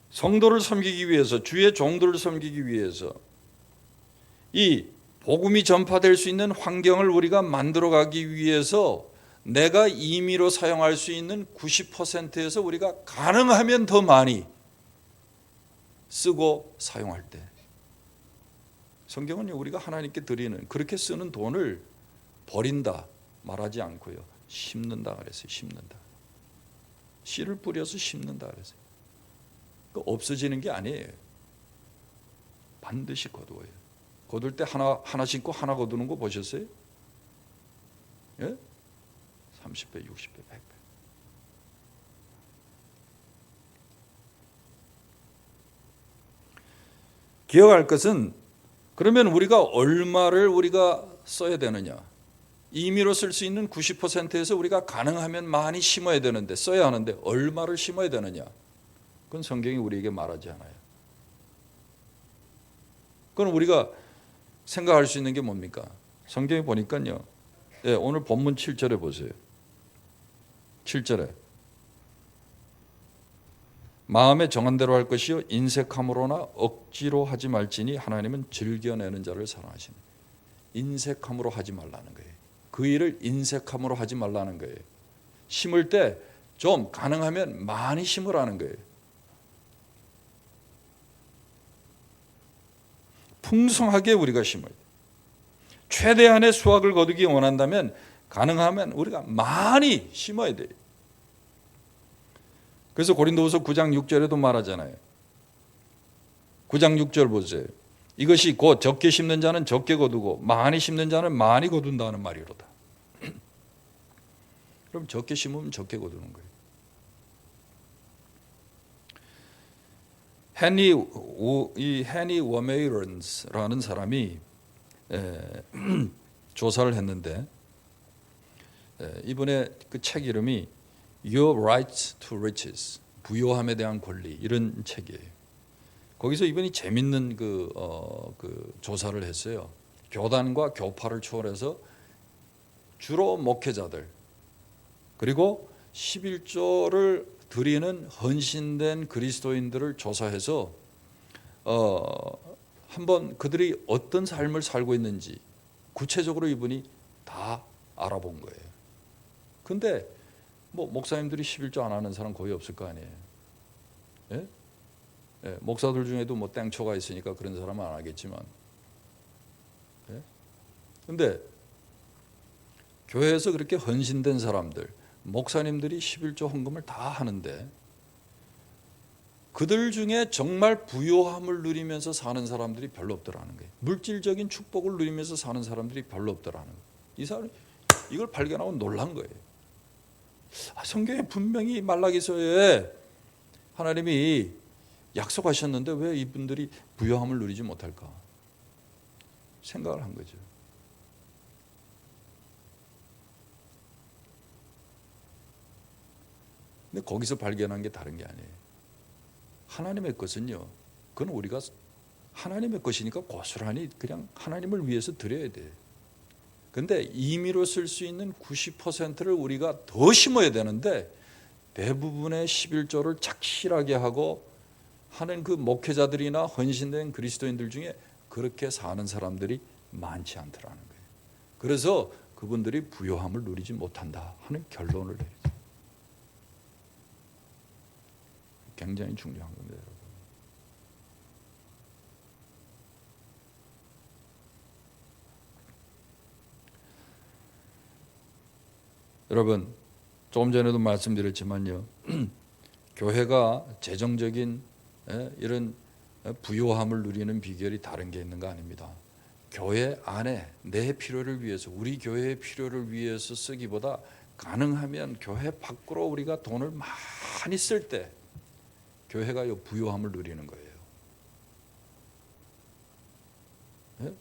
성도를 섬기기 위해서, 주의 종들을 섬기기 위해서 이 복음이 전파될 수 있는 환경을 우리가 만들어가기 위해서 내가 임의로 사용할 수 있는 90%에서 우리가 가능하면 더 많이 쓰고 사용할 때, 성경은 우리가 하나님께 드리는, 그렇게 쓰는 돈을 버린다 말하지 않고요, 심는다 그랬어요. 심는다. 씨를 뿌려서 심는다 그랬어요. 없어지는 게 아니에요. 반드시 거두어요. 거둘 때 하나 심고 하나 거두는 거 보셨어요? 30배, 60배, 100배. 기억할 것은, 그러면 우리가 얼마를 우리가 써야 되느냐? 임의로 쓸 수 있는 90%에서 우리가 가능하면 많이 심어야 되는데, 써야 하는데 얼마를 심어야 되느냐? 그건 성경이 우리에게 말하지 않아요. 그건 우리가 생각할 수 있는 게 뭡니까? 성경에 보니까요. 오늘 본문 7절에 보세요. 7절에 마음에 정한 대로 할 것이요 인색함으로나 억지로 하지 말지니 하나님은 즐겨내는 자를 사랑하시네. 인색함으로 하지 말라는 거예요. 그 일을 인색함으로 하지 말라는 거예요. 심을 때 좀 가능하면 많이 심으라는 거예요. 풍성하게 우리가 심어야 돼요. 최대한의 수확을 거두기 원한다면 가능하면 우리가 많이 심어야 돼요. 그래서 고린도후서 9장 6절에도 말하잖아요. 9장 6절 보세요. 이것이 곧 적게 심는 자는 적게 거두고 많이 심는 자는 많이 거둔다는 말이로다. 그럼 적게 심으면 적게 거두는 거예요. 해니 워메이런스라는 사람이 조사를 했는데, 이번에 그 책 이름이 Your Right to Riches, 부요함에 대한 권리, 이런 책이에요. 거기서 이분이 재밌는 그 조사를 했어요. 교단과 교파를 초월해서 주로 목회자들, 그리고 11조를 드리는 헌신된 그리스도인들을 조사해서 한번 그들이 어떤 삶을 살고 있는지 구체적으로 이분이 다 알아본 거예요. 근데 뭐 목사님들이 11조 안 하는 사람 거의 없을 거 아니에요. 예? 목사들 중에도 뭐 땡초가 있으니까 그런 사람은 안 하겠지만, 근데 교회에서 그렇게 헌신된 사람들, 목사님들이 11조 헌금을 다 하는데 그들 중에 정말 부요함을 누리면서 사는 사람들이 별로 없더라는 거예요. 물질적인 축복을 누리면서 사는 사람들이 별로 없더라는 거예요. 이 사람이 이걸 발견하고 놀란 거예요. 성경에 분명히 말라기서에 하나님이 약속하셨는데 왜 이분들이 부요함을 누리지 못할까? 생각을 한 거죠. 근데 거기서 발견한 게 다른 게 아니에요. 하나님의 것은요, 그건 우리가 하나님의 것이니까 고스란히 그냥 하나님을 위해서 드려야 돼요. 근데 임의로 쓸 수 있는 90%를 우리가 더 심어야 되는데, 대부분의 11조를 착실하게 하고 하는 그 목회자들이나 헌신된 그리스도인들 중에 그렇게 사는 사람들이 많지 않더라는 거예요. 그래서 그분들이 부요함을 누리지 못한다 하는 결론을 내리죠. 굉장히 중요한 겁니다, 여러분. 여러분 조금 전에도 말씀드렸지만요. 교회가 재정적인 이런 부요함을 누리는 비결이 다른 게 있는 거 아닙니다. 교회 안에 내 필요를 위해서, 우리 교회의 필요를 위해서 쓰기보다 가능하면 교회 밖으로 우리가 돈을 많이 쓸 때 교회가 이 부요함을 누리는 거예요. 예?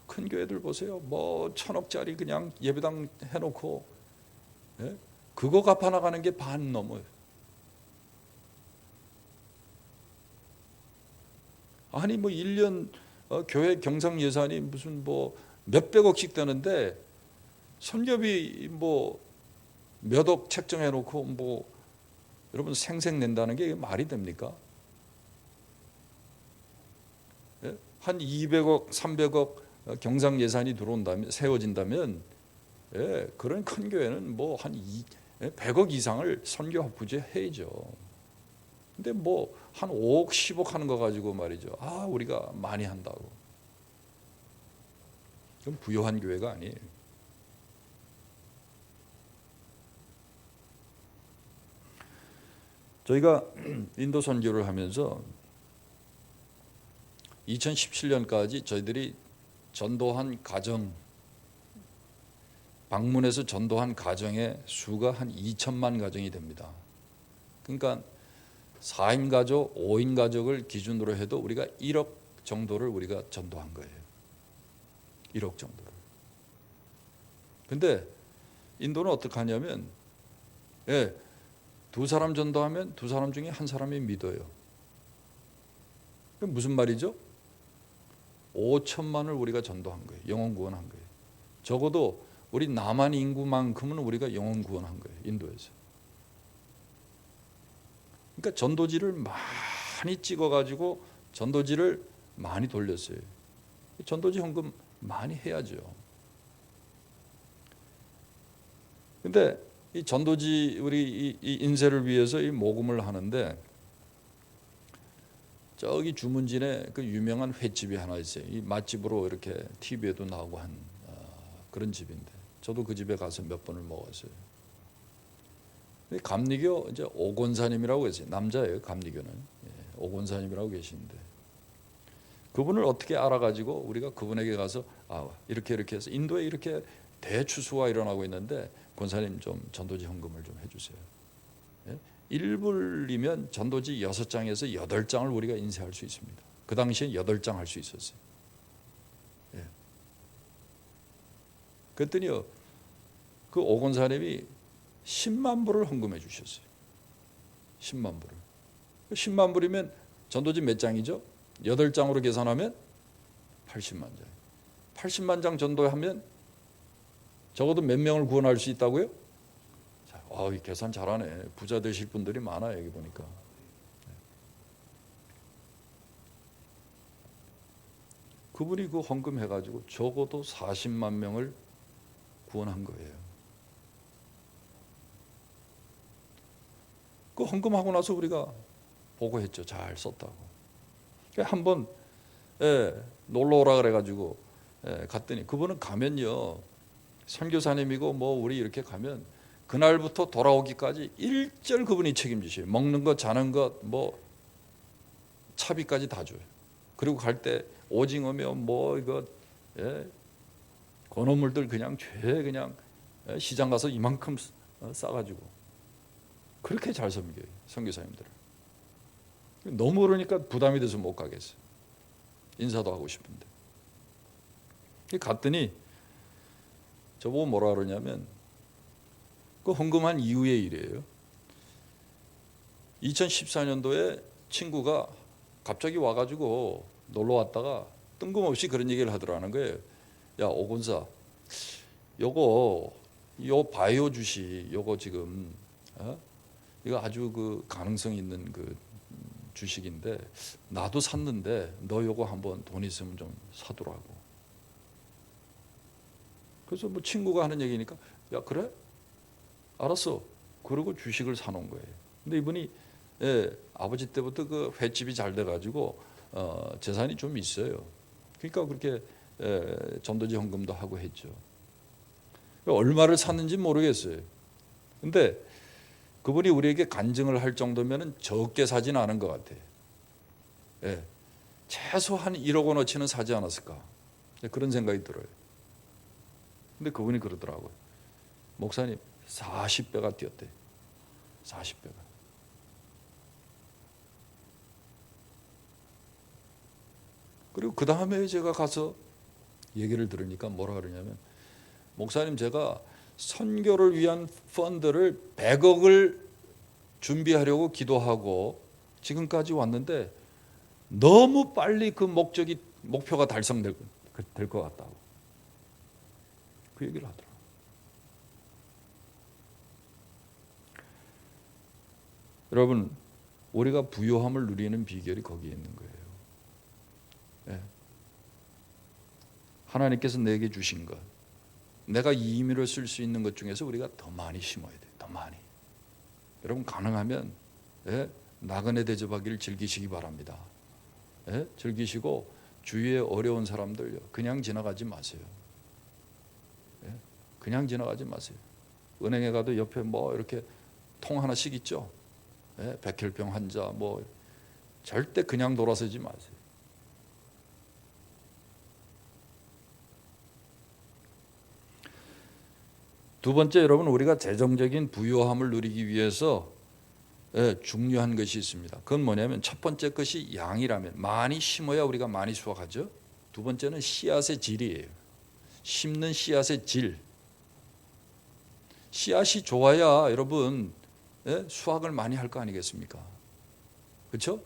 큰 교회들 보세요. 뭐 1,000억짜리 그냥 예배당 해놓고 그거 갚아 나가는 게 반 넘어요. 아니 뭐 1년 교회 경상 예산이 무슨 뭐 몇백억씩 되는데 선교비 뭐 몇 억 책정해 놓고 뭐 여러분 생색 낸다는 게 말이 됩니까? 예? 한 200억, 300억 경상 예산이 들어온다면 세워진다면 그런 큰 교회는 뭐 한 100억 이상을 선교 부재 해야죠. 근데 뭐 한 5억, 10억 하는 거 가지고 말이죠. 아, 우리가 많이 한다고. 그건 부요한 교회가 아니에요. 저희가 인도 선교를 하면서 2017년까지 저희들이 전도한 가정, 방문해서 전도한 가정의 수가 한 2천만 가정이 됩니다. 그러니까 4인 가족, 5인 가족을 기준으로 해도 우리가 1억 정도를 우리가 전도한 거예요. 1억 정도를. 근데 인도는 어떻게 하냐면 두 사람 전도하면 두 사람 중에 한 사람이 믿어요. 그럼 무슨 말이죠? 5천만을 우리가 전도한 거예요. 영혼 구원한 거예요. 적어도 우리 남한 인구만큼은 우리가 영혼 구원한 거예요. 인도에서. 그러니까 전도지를 많이 찍어가지고 전도지를 많이 돌렸어요. 전도지 헌금 많이 해야죠. 근데 이 전도지 우리 이 인쇄를 위해서 이 모금을 하는데 저기 주문진에 그 유명한 횟집이 하나 있어요. 이 맛집으로 이렇게 TV에도 나오고 한 그런 집인데 저도 그 집에 가서 몇 번을 먹었어요. 감리교 이제 오곤사님이라고 계세요. 남자예요. 감리교는 오곤사님이라고 계시는데 그분을 어떻게 알아가지고 우리가 그분에게 가서 이렇게 해서 인도에 이렇게 대추수가 일어나고 있는데 권사님 좀 전도지 헌금을 좀 해주세요. 1불이면 전도지 6장에서 8장을 우리가 인쇄할 수 있습니다. 그 당시에 8장 할 수 있었어요. 그랬더니요, 그 오곤사님이 10만 불을 헌금해 주셨어요. 10만 불을. 10만 불이면 전도지 몇 장이죠? 8장으로 계산하면 80만 장. 80만 장 전도하면 적어도 몇 명을 구원할 수 있다고요? 이 계산 잘하네. 부자 되실 분들이 많아요. 여기 보니까. 그분이 그 헌금해가지고 적어도 40만 명을 구원한 거예요. 그 헌금하고 나서 우리가 보고했죠. 잘 썼다고. 한번 놀러 오라 그래가지고 갔더니 그분은 가면요. 선교사님이고 뭐 우리 이렇게 가면 그날부터 돌아오기까지 일절 그분이 책임지셔요. 먹는 것, 자는 것, 뭐 차비까지 다 줘요. 그리고 갈 때 오징어며 뭐 이거 건어물들 그냥 그냥 시장 가서 이만큼 싸가지고 그렇게 잘 섬겨요. 선교사님들을. 너무 그러니까 부담이 돼서 못 가겠어요. 인사도 하고 싶은데. 갔더니 저보고 뭐라 그러냐면 그 헌금한 이후의 일이에요. 2014년도에 친구가 갑자기 와가지고 놀러 왔다가 뜬금없이 그런 얘기를 하더라는 거예요. 야, 오건사, 요 바이오 주식, 요거 지금 이거 아주 그 가능성 있는 그 주식인데 나도 샀는데 너 요거 한번 돈 있으면 좀 사두라고. 그래서 뭐 친구가 하는 얘기니까 야, 그래? 알았어. 그러고 주식을 사놓은 거예요. 근데 이분이 아버지 때부터 그 횟집이 잘 돼가지고 재산이 좀 있어요. 그러니까 그렇게 전도지 헌금도 하고 했죠. 얼마를 샀는지 모르겠어요. 근데 그분이 우리에게 간증을 할 정도면 적게 사진 않은 것 같아요. 예, 최소한 1억 원어치는 사지 않았을까, 그런 생각이 들어요. 근데 그분이 그러더라고요. 목사님 40배가 뛰었대. 40배가. 그리고 그 다음에 제가 가서 얘기를 들으니까 뭐라 그러냐면, 목사님 제가 선교를 위한 펀드를 100억을 준비하려고 기도하고 지금까지 왔는데 너무 빨리 그 목표가 달성될 것 같다고 그 얘기를 하더라고요. 여러분, 우리가 부요함을 누리는 비결이 거기에 있는 거예요. 네. 하나님께서 내게 주신 것, 내가 이 임의로 쓸 수 있는 것 중에서 우리가 더 많이 심어야 돼요. 더 많이. 여러분 가능하면 나그네 대접하기를 즐기시기 바랍니다. 즐기시고 주위에 어려운 사람들 그냥 지나가지 마세요. 그냥 지나가지 마세요. 은행에 가도 옆에 뭐 이렇게 통 하나씩 있죠. 백혈병 환자 뭐 절대 그냥 돌아서지 마세요. 두 번째, 여러분, 우리가 재정적인 부요함을 누리기 위해서 중요한 것이 있습니다. 그건 뭐냐면, 첫 번째 것이 양이라면 많이 심어야 우리가 많이 수확하죠. 두 번째는 씨앗의 질이에요. 심는 씨앗의 질. 씨앗이 좋아야 여러분 수확을 많이 할 거 아니겠습니까? 그렇죠?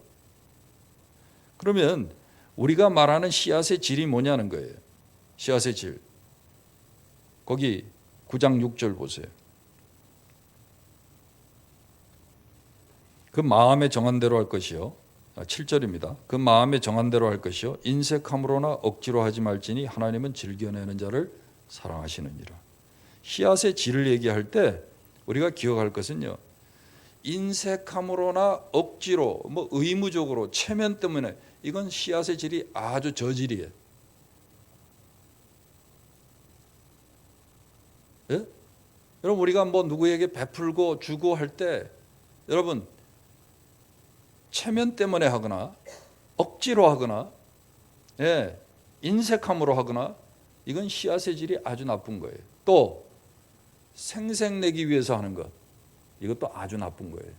그러면 우리가 말하는 씨앗의 질이 뭐냐는 거예요. 씨앗의 질. 거기 9장 6절 보세요. 그 마음에 정한 대로 할 것이요. 7절입니다. 그 마음에 정한 대로 할 것이요. 인색함으로나 억지로 하지 말지니 하나님은 즐겨내는 자를 사랑하시느니라. 씨앗의 질을 얘기할 때 우리가 기억할 것은요, 인색함으로나 억지로 뭐 의무적으로 체면 때문에, 이건 씨앗의 질이 아주 저질이에요. 예? 여러분, 우리가 뭐 누구에게 베풀고 주고 할 때 여러분 체면 때문에 하거나 억지로 하거나 인색함으로 하거나, 이건 씨앗의 질이 아주 나쁜 거예요. 또 생색내기 위해서 하는 것, 이것도 아주 나쁜 거예요.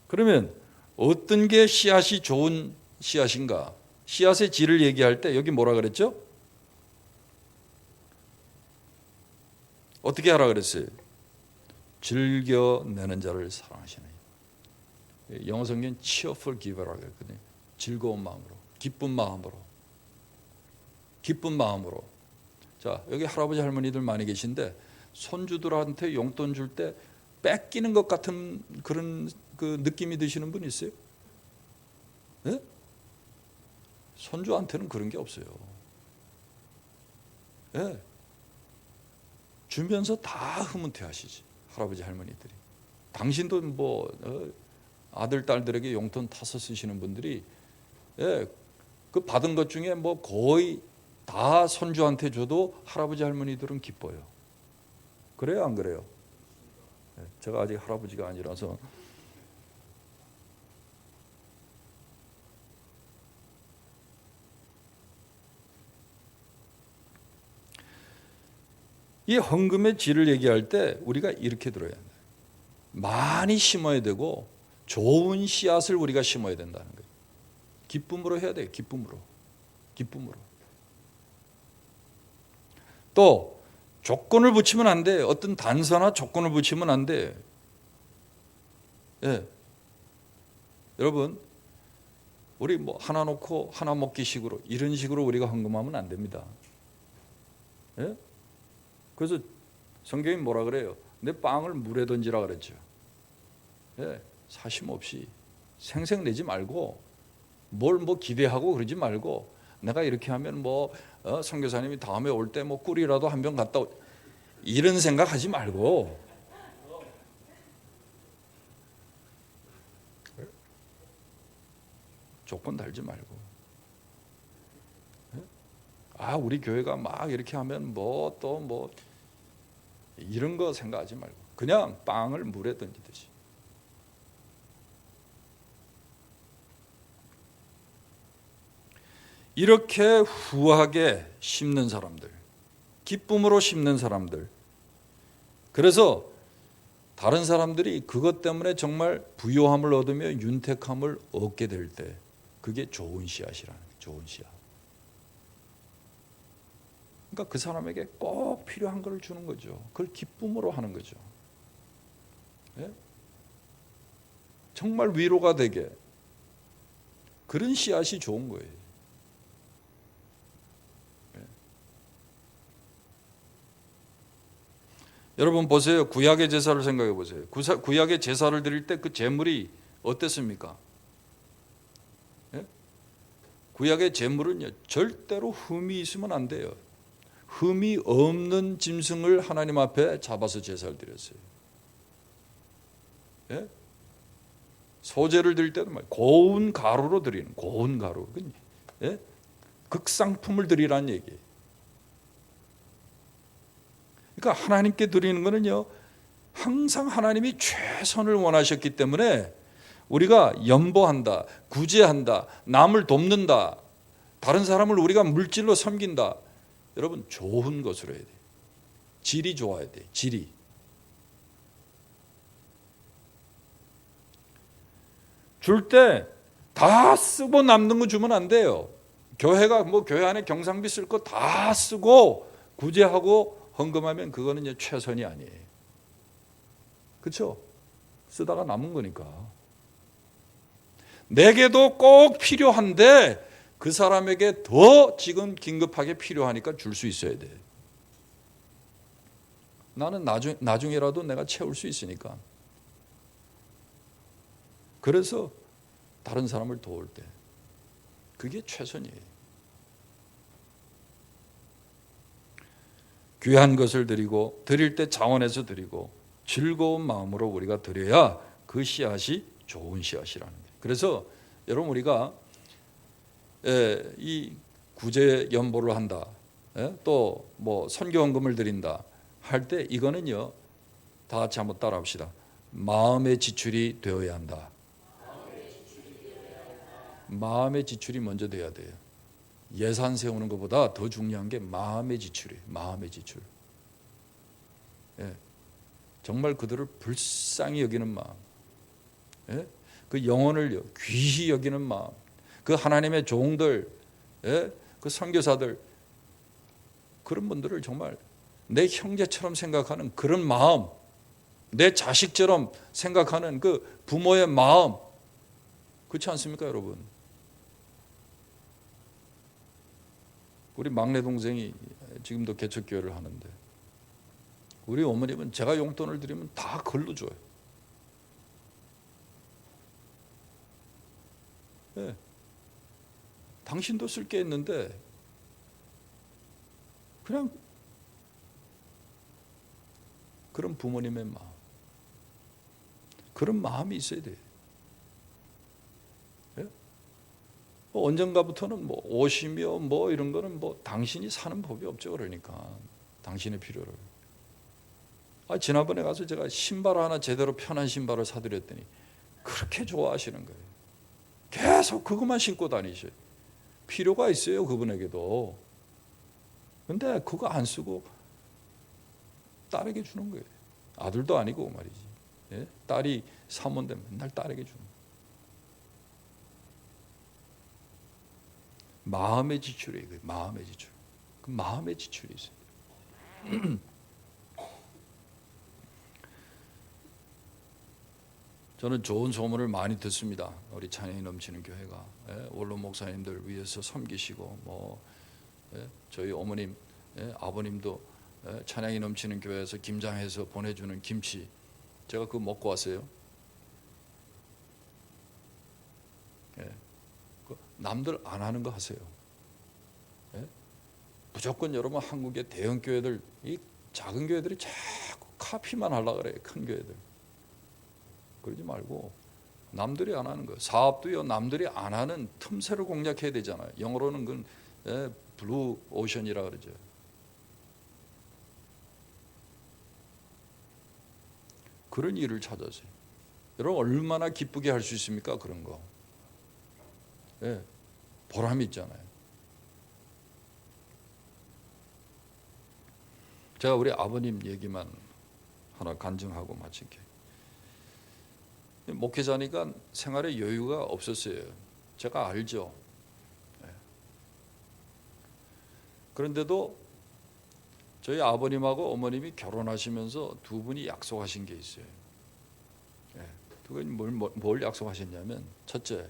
그러면 어떤 게 씨앗이 좋은 씨앗인가? 씨앗의 질을 얘기할 때 여기 뭐라 그랬죠? 어떻게 하라 그랬어요? 즐겨내는 자를 사랑하시네. 영어 성경 cheerful giver라고 했거든요. 즐거운 마음으로, 기쁜 마음으로, 기쁜 마음으로. 자, 여기 할아버지 할머니들 많이 계신데 손주들한테 용돈 줄 때 뺏기는 것 같은 그런 그 느낌이 드시는 분 있어요? 네? 손주한테는 그런 게 없어요. 네. 주면서 다 흐뭇해하시지, 할아버지 할머니들이. 당신도 뭐 아들 딸들에게 용돈 타서 쓰시는 분들이 그 받은 것 중에 뭐 거의 다 손주한테 줘도 할아버지 할머니들은 기뻐요. 그래요, 안 그래요? 제가 아직 할아버지가 아니라서. 이 헌금의 질을 얘기할 때 우리가 이렇게 들어야 합니다. 많이 심어야 되고 좋은 씨앗을 우리가 심어야 된다는 거예요. 기쁨으로 해야 돼요. 기쁨으로. 또 조건을 붙이면 안 돼. 어떤 단서나 조건을 붙이면 안 돼. 여러분, 우리 뭐 하나 놓고 하나 먹기 식으로, 이런 식으로 우리가 헌금하면 안 됩니다. 그래서 성경이 뭐라 그래요? 내 빵을 물에 던지라 그랬죠. 사심 없이 생색내지 말고, 뭘 뭐 기대하고 그러지 말고, 내가 이렇게 하면 뭐 선교사님이 다음에 올 때 뭐 꿀이라도 한 병 갖다 이런 생각하지 말고, 조건 달지 말고, 우리 교회가 막 이렇게 하면 뭐 또 뭐 이런 거 생각하지 말고 그냥 빵을 물에 던지듯이. 이렇게 후하게 심는 사람들, 기쁨으로 심는 사람들, 그래서 다른 사람들이 그것 때문에 정말 부요함을 얻으며 윤택함을 얻게 될 때 그게 좋은 씨앗이라는 거예요. 좋은 씨앗. 그러니까 그 사람에게 꼭 필요한 걸 주는 거죠. 그걸 기쁨으로 하는 거죠. 예? 정말 위로가 되게 그런 씨앗이 좋은 거예요. 예? 여러분 보세요. 구약의 제사를 생각해 보세요. 구약의 제사를 드릴 때 그 제물이 어땠습니까? 예? 구약의 제물은요, 절대로 흠이 있으면 안 돼요. 흠이 없는 짐승을 하나님 앞에 잡아서 제사를 드렸어요. 예? 소제를 드릴 때도 고운 가루로 드리는, 고운 가루. 예? 극상품을 드리라는 얘기예요. 그러니까 하나님께 드리는 거는요, 항상 하나님이 최선을 원하셨기 때문에 우리가 연보한다, 구제한다, 남을 돕는다, 다른 사람을 우리가 물질로 섬긴다. 여러분 좋은 것으로 해야 돼요. 질이 좋아야 돼요. 질이. 줄 때 다 쓰고 남는 거 주면 안 돼요. 교회가 교회 안에 경상비 쓸 거 다 쓰고 구제하고 헌금하면 그거는 최선이 아니에요. 그렇죠? 쓰다가 남은 거니까. 내게도 꼭 필요한데 그 사람에게 더 지금 긴급하게 필요하니까 줄 수 있어야 돼. 나는 나중에라도 내가 채울 수 있으니까. 그래서 다른 사람을 도울 때 그게 최선이에요. 귀한 것을 드리고 드릴 때 자원해서 드리고 즐거운 마음으로 우리가 드려야 그 씨앗이 좋은 씨앗이라는 거예요. 그래서 여러분 우리가 이 구제 연보를 한다, 또 선교헌금을 드린다 할 때 이거는요, 다 같이 한번 따라합시다. 마음의 지출이 되어야 한다. 마음의 지출이 먼저 돼야 돼요. 예산 세우는 것보다 더 중요한 게 마음의 지출이에요. 마음의 지출. 정말 그들을 불쌍히 여기는 마음, 그 영혼을 귀히 여기는 마음, 그 하나님의 종들, 그 선교사들, 그런 분들을 정말 내 형제처럼 생각하는 그런 마음, 내 자식처럼 생각하는 그 부모의 마음, 그렇지 않습니까, 여러분? 우리 막내 동생이 지금도 개척교회를 하는데 우리 어머님은 제가 용돈을 드리면 다 걸로 줘요. 당신도 쓸 게 있는데 그냥 그런 부모님의 마음, 그런 마음이 있어야 돼요. 언젠가부터는 옷이며 이런 거는 당신이 사는 법이 없죠. 그러니까 당신의 필요를. 지난번에 가서 제가 신발 하나 제대로 편한 신발을 사드렸더니 그렇게 좋아하시는 거예요. 계속 그것만 신고 다니셔요. 필요가 있어요, 그분에게도. 근데 그거 안 쓰고 딸에게 주는 거예요. 아들도 아니고 말이지. 딸이 사모인데 맨날 딸에게 주는 거예요. 마음의 지출이에요. 마음의 지출. 그 마음의 지출이 있어요. 저는 좋은 소문을 많이 듣습니다. 우리 찬양이 넘치는 교회가 원로 목사님들 위해서 섬기시고 저희 어머님, 아버님도 찬양이 넘치는 교회에서 김장해서 보내주는 김치, 제가 그거 먹고 왔어요. 남들 안 하는 거 하세요. 무조건 여러분 한국의 대형 교회들, 이 작은 교회들이 자꾸 카피만 하려고 그래요. 큰 교회들. 그러지 말고 남들이 안 하는 거. 사업도요, 남들이 안 하는 틈새를 공략해야 되잖아요. 영어로는 그건 블루 오션이라 그러죠. 그런 일을 찾았어요. 여러분 얼마나 기쁘게 할 수 있습니까? 그런 거. 예, 보람 있잖아요. 제가 우리 아버님 얘기만 하나 간증하고 마칠게요. 목회자니까 생활에 여유가 없었어요. 제가 알죠. 예. 그런데도 저희 아버님하고 어머님이 결혼하시면서 두 분이 약속하신 게 있어요. 예. 두 분이 뭘 약속하셨냐면, 첫째,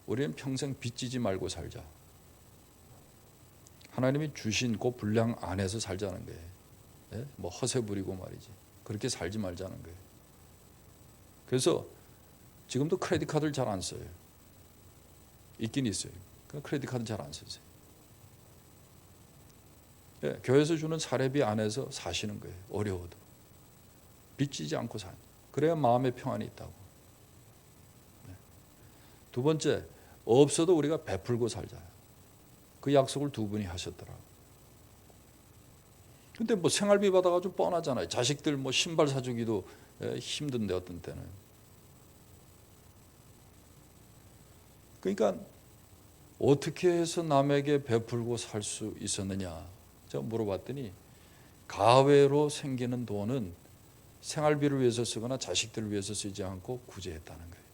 우리는 평생 빚지지 말고 살자. 하나님이 주신 그 분량 안에서 살자는 거예요. 예? 뭐 허세 부리고 말이지. 그렇게 살지 말자는 거예요. 그래서 지금도 크레딧 카드를 잘 안 써요. 있긴 있어요. 크레딧 카드 잘 안 쓰세요. 예, 교회에서 주는 사례비 안에서 사시는 거예요. 어려워도 빚지지 않고 사는. 그래야 마음의 평안이 있다고. 네. 두 번째, 없어도 우리가 베풀고 살자. 그 약속을 두 분이 하셨더라고. 근데 뭐 생활비 받아가지고 뻔하잖아요. 자식들 뭐 신발 사주기도 힘든데 어떤 때는. 그러니까 어떻게 해서 남에게 베풀고 살 수 있었느냐 제가 물어봤더니, 가외로 생기는 돈은 생활비를 위해서 쓰거나 자식들을 위해서 쓰지 않고 구제했다는 거예요.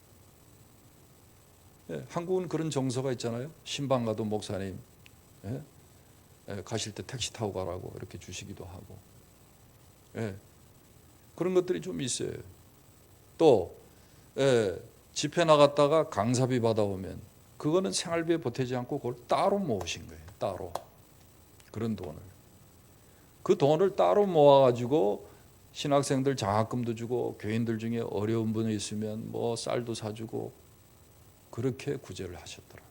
예, 한국은 그런 정서가 있잖아요. 신방 가도 목사님 가실 때 택시 타고 가라고 이렇게 주시기도 하고, 그런 것들이 좀 있어요. 또 집회 나갔다가 강사비 받아오면 그거는 생활비에 보태지 않고 그걸 따로 모으신 거예요. 따로. 그런 돈을. 그 돈을 따로 모아가지고 신학생들 장학금도 주고, 교인들 중에 어려운 분이 있으면 뭐 쌀도 사주고, 그렇게 구제를 하셨더라고요.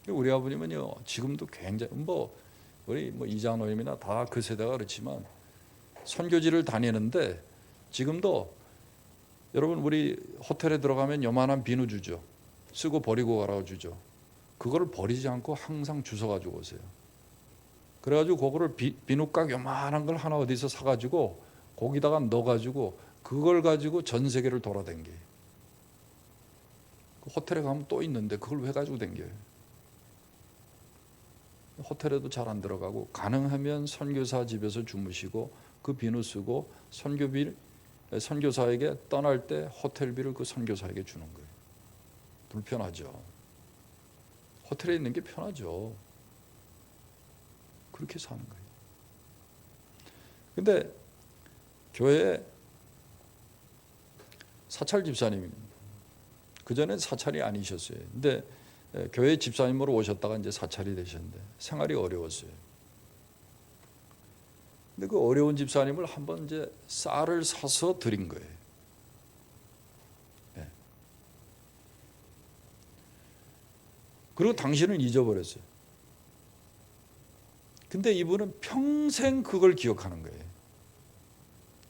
우리 아버님은요, 지금도 굉장히 우리 이장로님이나 다 그 세대가 그렇지만 선교지를 다니는데 지금도 여러분 우리 호텔에 들어가면 요만한 비누 주죠. 쓰고 버리고 가라고 주죠. 그거를 버리지 않고 항상 주워 가지고 오세요. 그래가지고 그거를 비누깍 요만한 걸 하나 어디서 사가지고 거기다가 넣어가지고 그걸 가지고 전 세계를 돌아다녀요. 호텔에 가면 또 있는데 그걸 왜 가지고 다녀요? 호텔에도 잘 안 들어가고, 가능하면 선교사 집에서 주무시고 그 비누 쓰고 선교사에게 떠날 때 호텔비를 그 선교사에게 주는 거예요. 불편하죠. 호텔에 있는 게 편하죠. 그렇게 사는 거예요. 근데 교회에 사찰 집사님입니다. 그전엔 사찰이 아니셨어요. 근데 교회 집사님으로 오셨다가 이제 사찰이 되셨는데 생활이 어려웠어요. 근데 그 어려운 집사님을 한번 이제 쌀을 사서 드린 거예요. 네. 그리고 당신은 잊어버렸어요. 근데 이분은 평생 그걸 기억하는 거예요.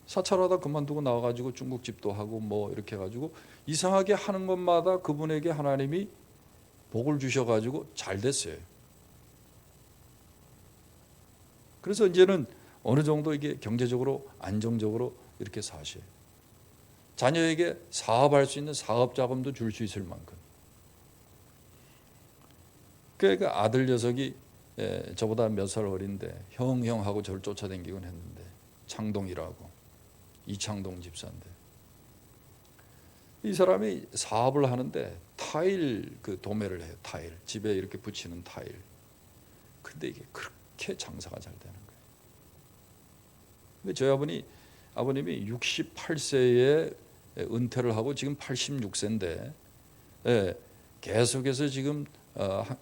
사찰하다 그만두고 나와가지고 중국집도 하고 뭐 이렇게 해가지고 이상하게 하는 것마다 그분에게 하나님이 복을 주셔가지고 잘 됐어요. 그래서 이제는 어느 정도 이게 경제적으로 안정적으로 이렇게 사셔요. 자녀에게 사업할 수 있는 사업 자금도 줄 수 있을 만큼. 그러니까 아들 녀석이 저보다 몇 살 어린데 형하고 저를 쫓아다니긴 했는데, 창동이라고, 이창동 집사인데, 이 사람이 사업을 하는데 타일 그 도매를 해요. 타일, 집에 이렇게 붙이는 타일. 근데 이게 그렇게 장사가 잘 되는 거예요. 근데 저희 아버님이 68세에 은퇴를 하고 지금 86세인데 계속해서 지금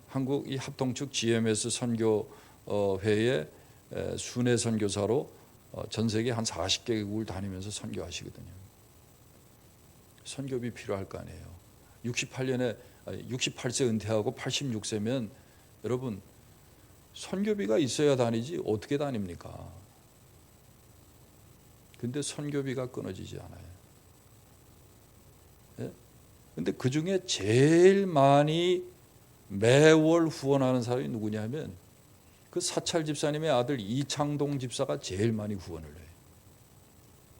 한국 이 합동측 GMS 선교회의 순회 선교사로 전 세계 한 40개국을 다니면서 선교하시거든요. 선교비 필요할 거 아니에요. 68세 은퇴하고 86세면 여러분 선교비가 있어야 다니지 어떻게 다닙니까? 근데 선교비가 끊어지지 않아요. 예? 근데 그 중에 제일 많이 매월 후원하는 사람이 누구냐면 그 사찰 집사님의 아들 이창동 집사가 제일 많이 후원을 해요.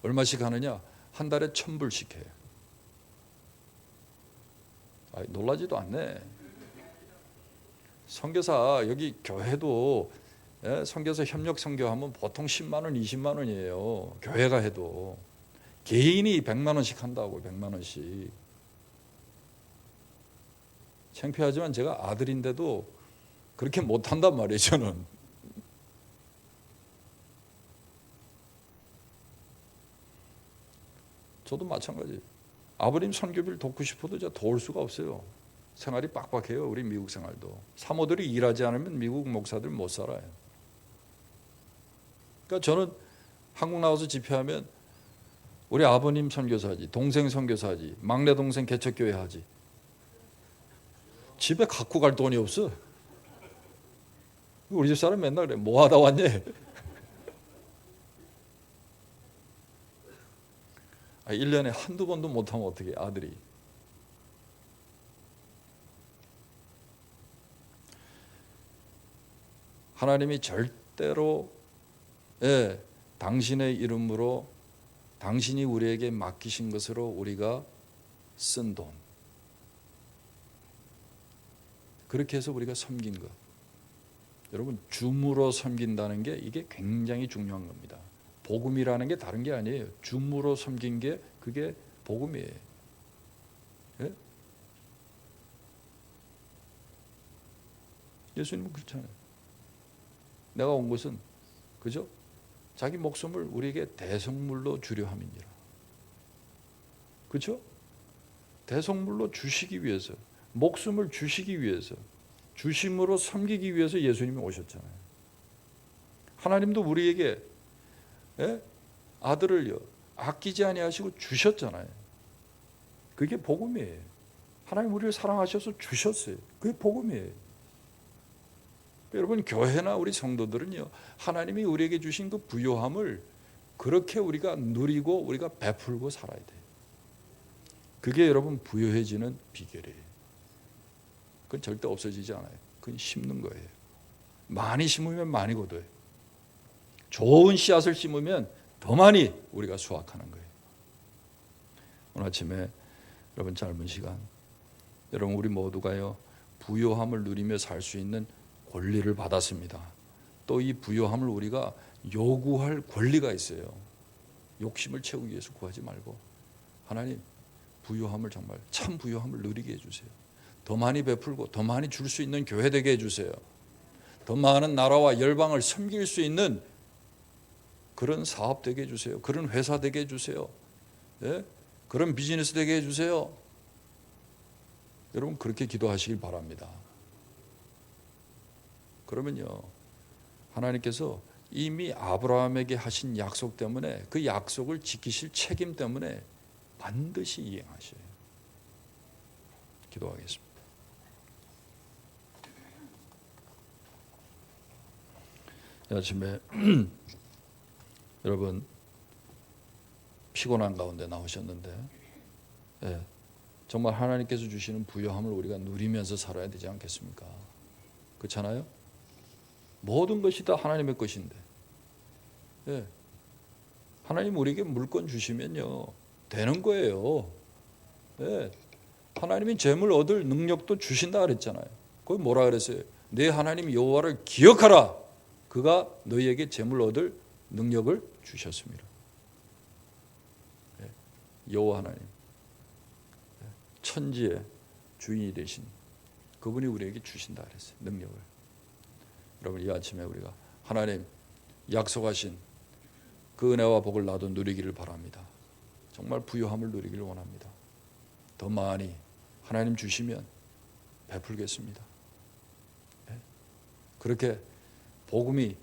얼마씩 하느냐? 한 달에 1,000불씩 해요. 놀라지도 않네. 선교사 여기 교회도 선교사 협력 선교하면 보통 10만 원, 20만 원이에요. 교회가 해도 개인이 100만 원씩 한다고. 100만 원씩. 창피하지만 제가 아들인데도 그렇게 못한단 말이에요. 저는. 저도 마찬가지. 아버님 선교비를 돕고 싶어도 제가 도울 수가 없어요. 생활이 빡빡해요. 우리 미국 생활도. 사모들이 일하지 않으면 미국 목사들 못 살아요. 그러니까 저는 한국 나와서 집회하면 우리 아버님 선교사지, 동생 선교사지, 막내 동생 개척교회 하지. 집에 갖고 갈 돈이 없어. 우리 집 사람 맨날 그래. 뭐 하다 왔니? 1년에 한두 번도 못하면 어떻게 해, 아들이. 하나님이 절대로 당신의 이름으로 당신이 우리에게 맡기신 것으로 우리가 쓴 돈, 그렇게 해서 우리가 섬긴 것, 여러분 줌으로 섬긴다는 게 이게 굉장히 중요한 겁니다. 복음이라는 게 다른 게 아니에요. 줌으로 섬긴 게 그게 복음이에요. 예? 예수님은 그렇잖아요. 내가 온 것은 그죠? 자기 목숨을 우리에게 대성물로 주려 함이니라. 그렇죠? 대성물로 주시기 위해서, 목숨을 주시기 위해서, 주심으로 섬기기 위해서 예수님이 오셨잖아요. 하나님도 우리에게 아들을요 아끼지 아니하시고 주셨잖아요. 그게 복음이에요. 하나님 우리를 사랑하셔서 주셨어요. 그게 복음이에요. 여러분 교회나 우리 성도들은요 하나님이 우리에게 주신 그 부요함을 그렇게 우리가 누리고 우리가 베풀고 살아야 돼요. 그게 여러분 부요해지는 비결이에요. 그건 절대 없어지지 않아요. 그건 심는 거예요. 많이 심으면 많이 거둬요. 좋은 씨앗을 심으면 더 많이 우리가 수확하는 거예요. 오늘 아침에 여러분 짧은 시간, 여러분 우리 모두가요 부요함을 누리며 살 수 있는 권리를 받았습니다. 또 이 부요함을 우리가 요구할 권리가 있어요. 욕심을 채우기 위해서 구하지 말고 하나님 부요함을 정말 참 부요함을 누리게 해주세요. 더 많이 베풀고 더 많이 줄 수 있는 교회 되게 해주세요. 더 많은 나라와 열방을 섬길 수 있는 그런 사업 되게 해주세요. 그런 회사 되게 해주세요. 예? 그런 비즈니스 되게 해주세요. 여러분 그렇게 기도하시길 바랍니다. 그러면요 하나님께서 이미 아브라함에게 하신 약속 때문에 그 약속을 지키실 책임 때문에 반드시 이행하셔요. 기도하겠습니다. 아침에 여러분 피곤한 가운데 나오셨는데 정말 하나님께서 주시는 부요함을 우리가 누리면서 살아야 되지 않겠습니까? 그렇잖아요? 모든 것이 다 하나님의 것인데 하나님 우리에게 물건 주시면요 되는 거예요. 하나님이 재물 얻을 능력도 주신다 그랬잖아요. 거기 뭐라 그랬어요? 내 하나님 여호와를 기억하라. 그가 너희에게 재물 얻을 능력을 주셨습니다. 여호와 하나님, 천지의 주인이 되신 그분이 우리에게 주신다 그랬어요. 능력을. 여러분 이 아침에 우리가 하나님 약속하신 그 은혜와 복을 나도 누리기를 바랍니다. 정말 부요함을 누리기를 원합니다. 더 많이 하나님 주시면 베풀겠습니다. 그렇게 복음이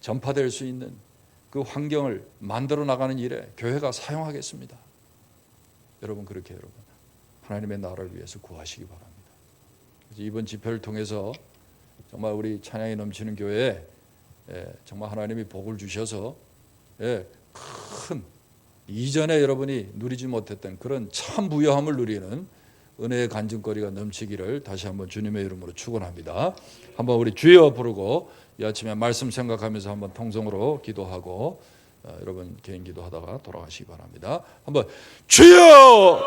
전파될 수 있는 그 환경을 만들어 나가는 일에 교회가 사용하겠습니다. 여러분 그렇게 여러분 하나님의 나라를 위해서 구하시기 바랍니다. 그래서 이번 집회를 통해서 정말 우리 찬양이 넘치는 교회에 정말 하나님이 복을 주셔서 큰 이전에 여러분이 누리지 못했던 그런 참 부요함을 누리는 은혜의 간증거리가 넘치기를 다시 한번 주님의 이름으로 축원합니다. 한번 우리 주여 부르고 이 아침에 말씀 생각하면서 한번 통성으로 기도하고 여러분 개인 기도하다가 돌아가시기 바랍니다. 한번 주여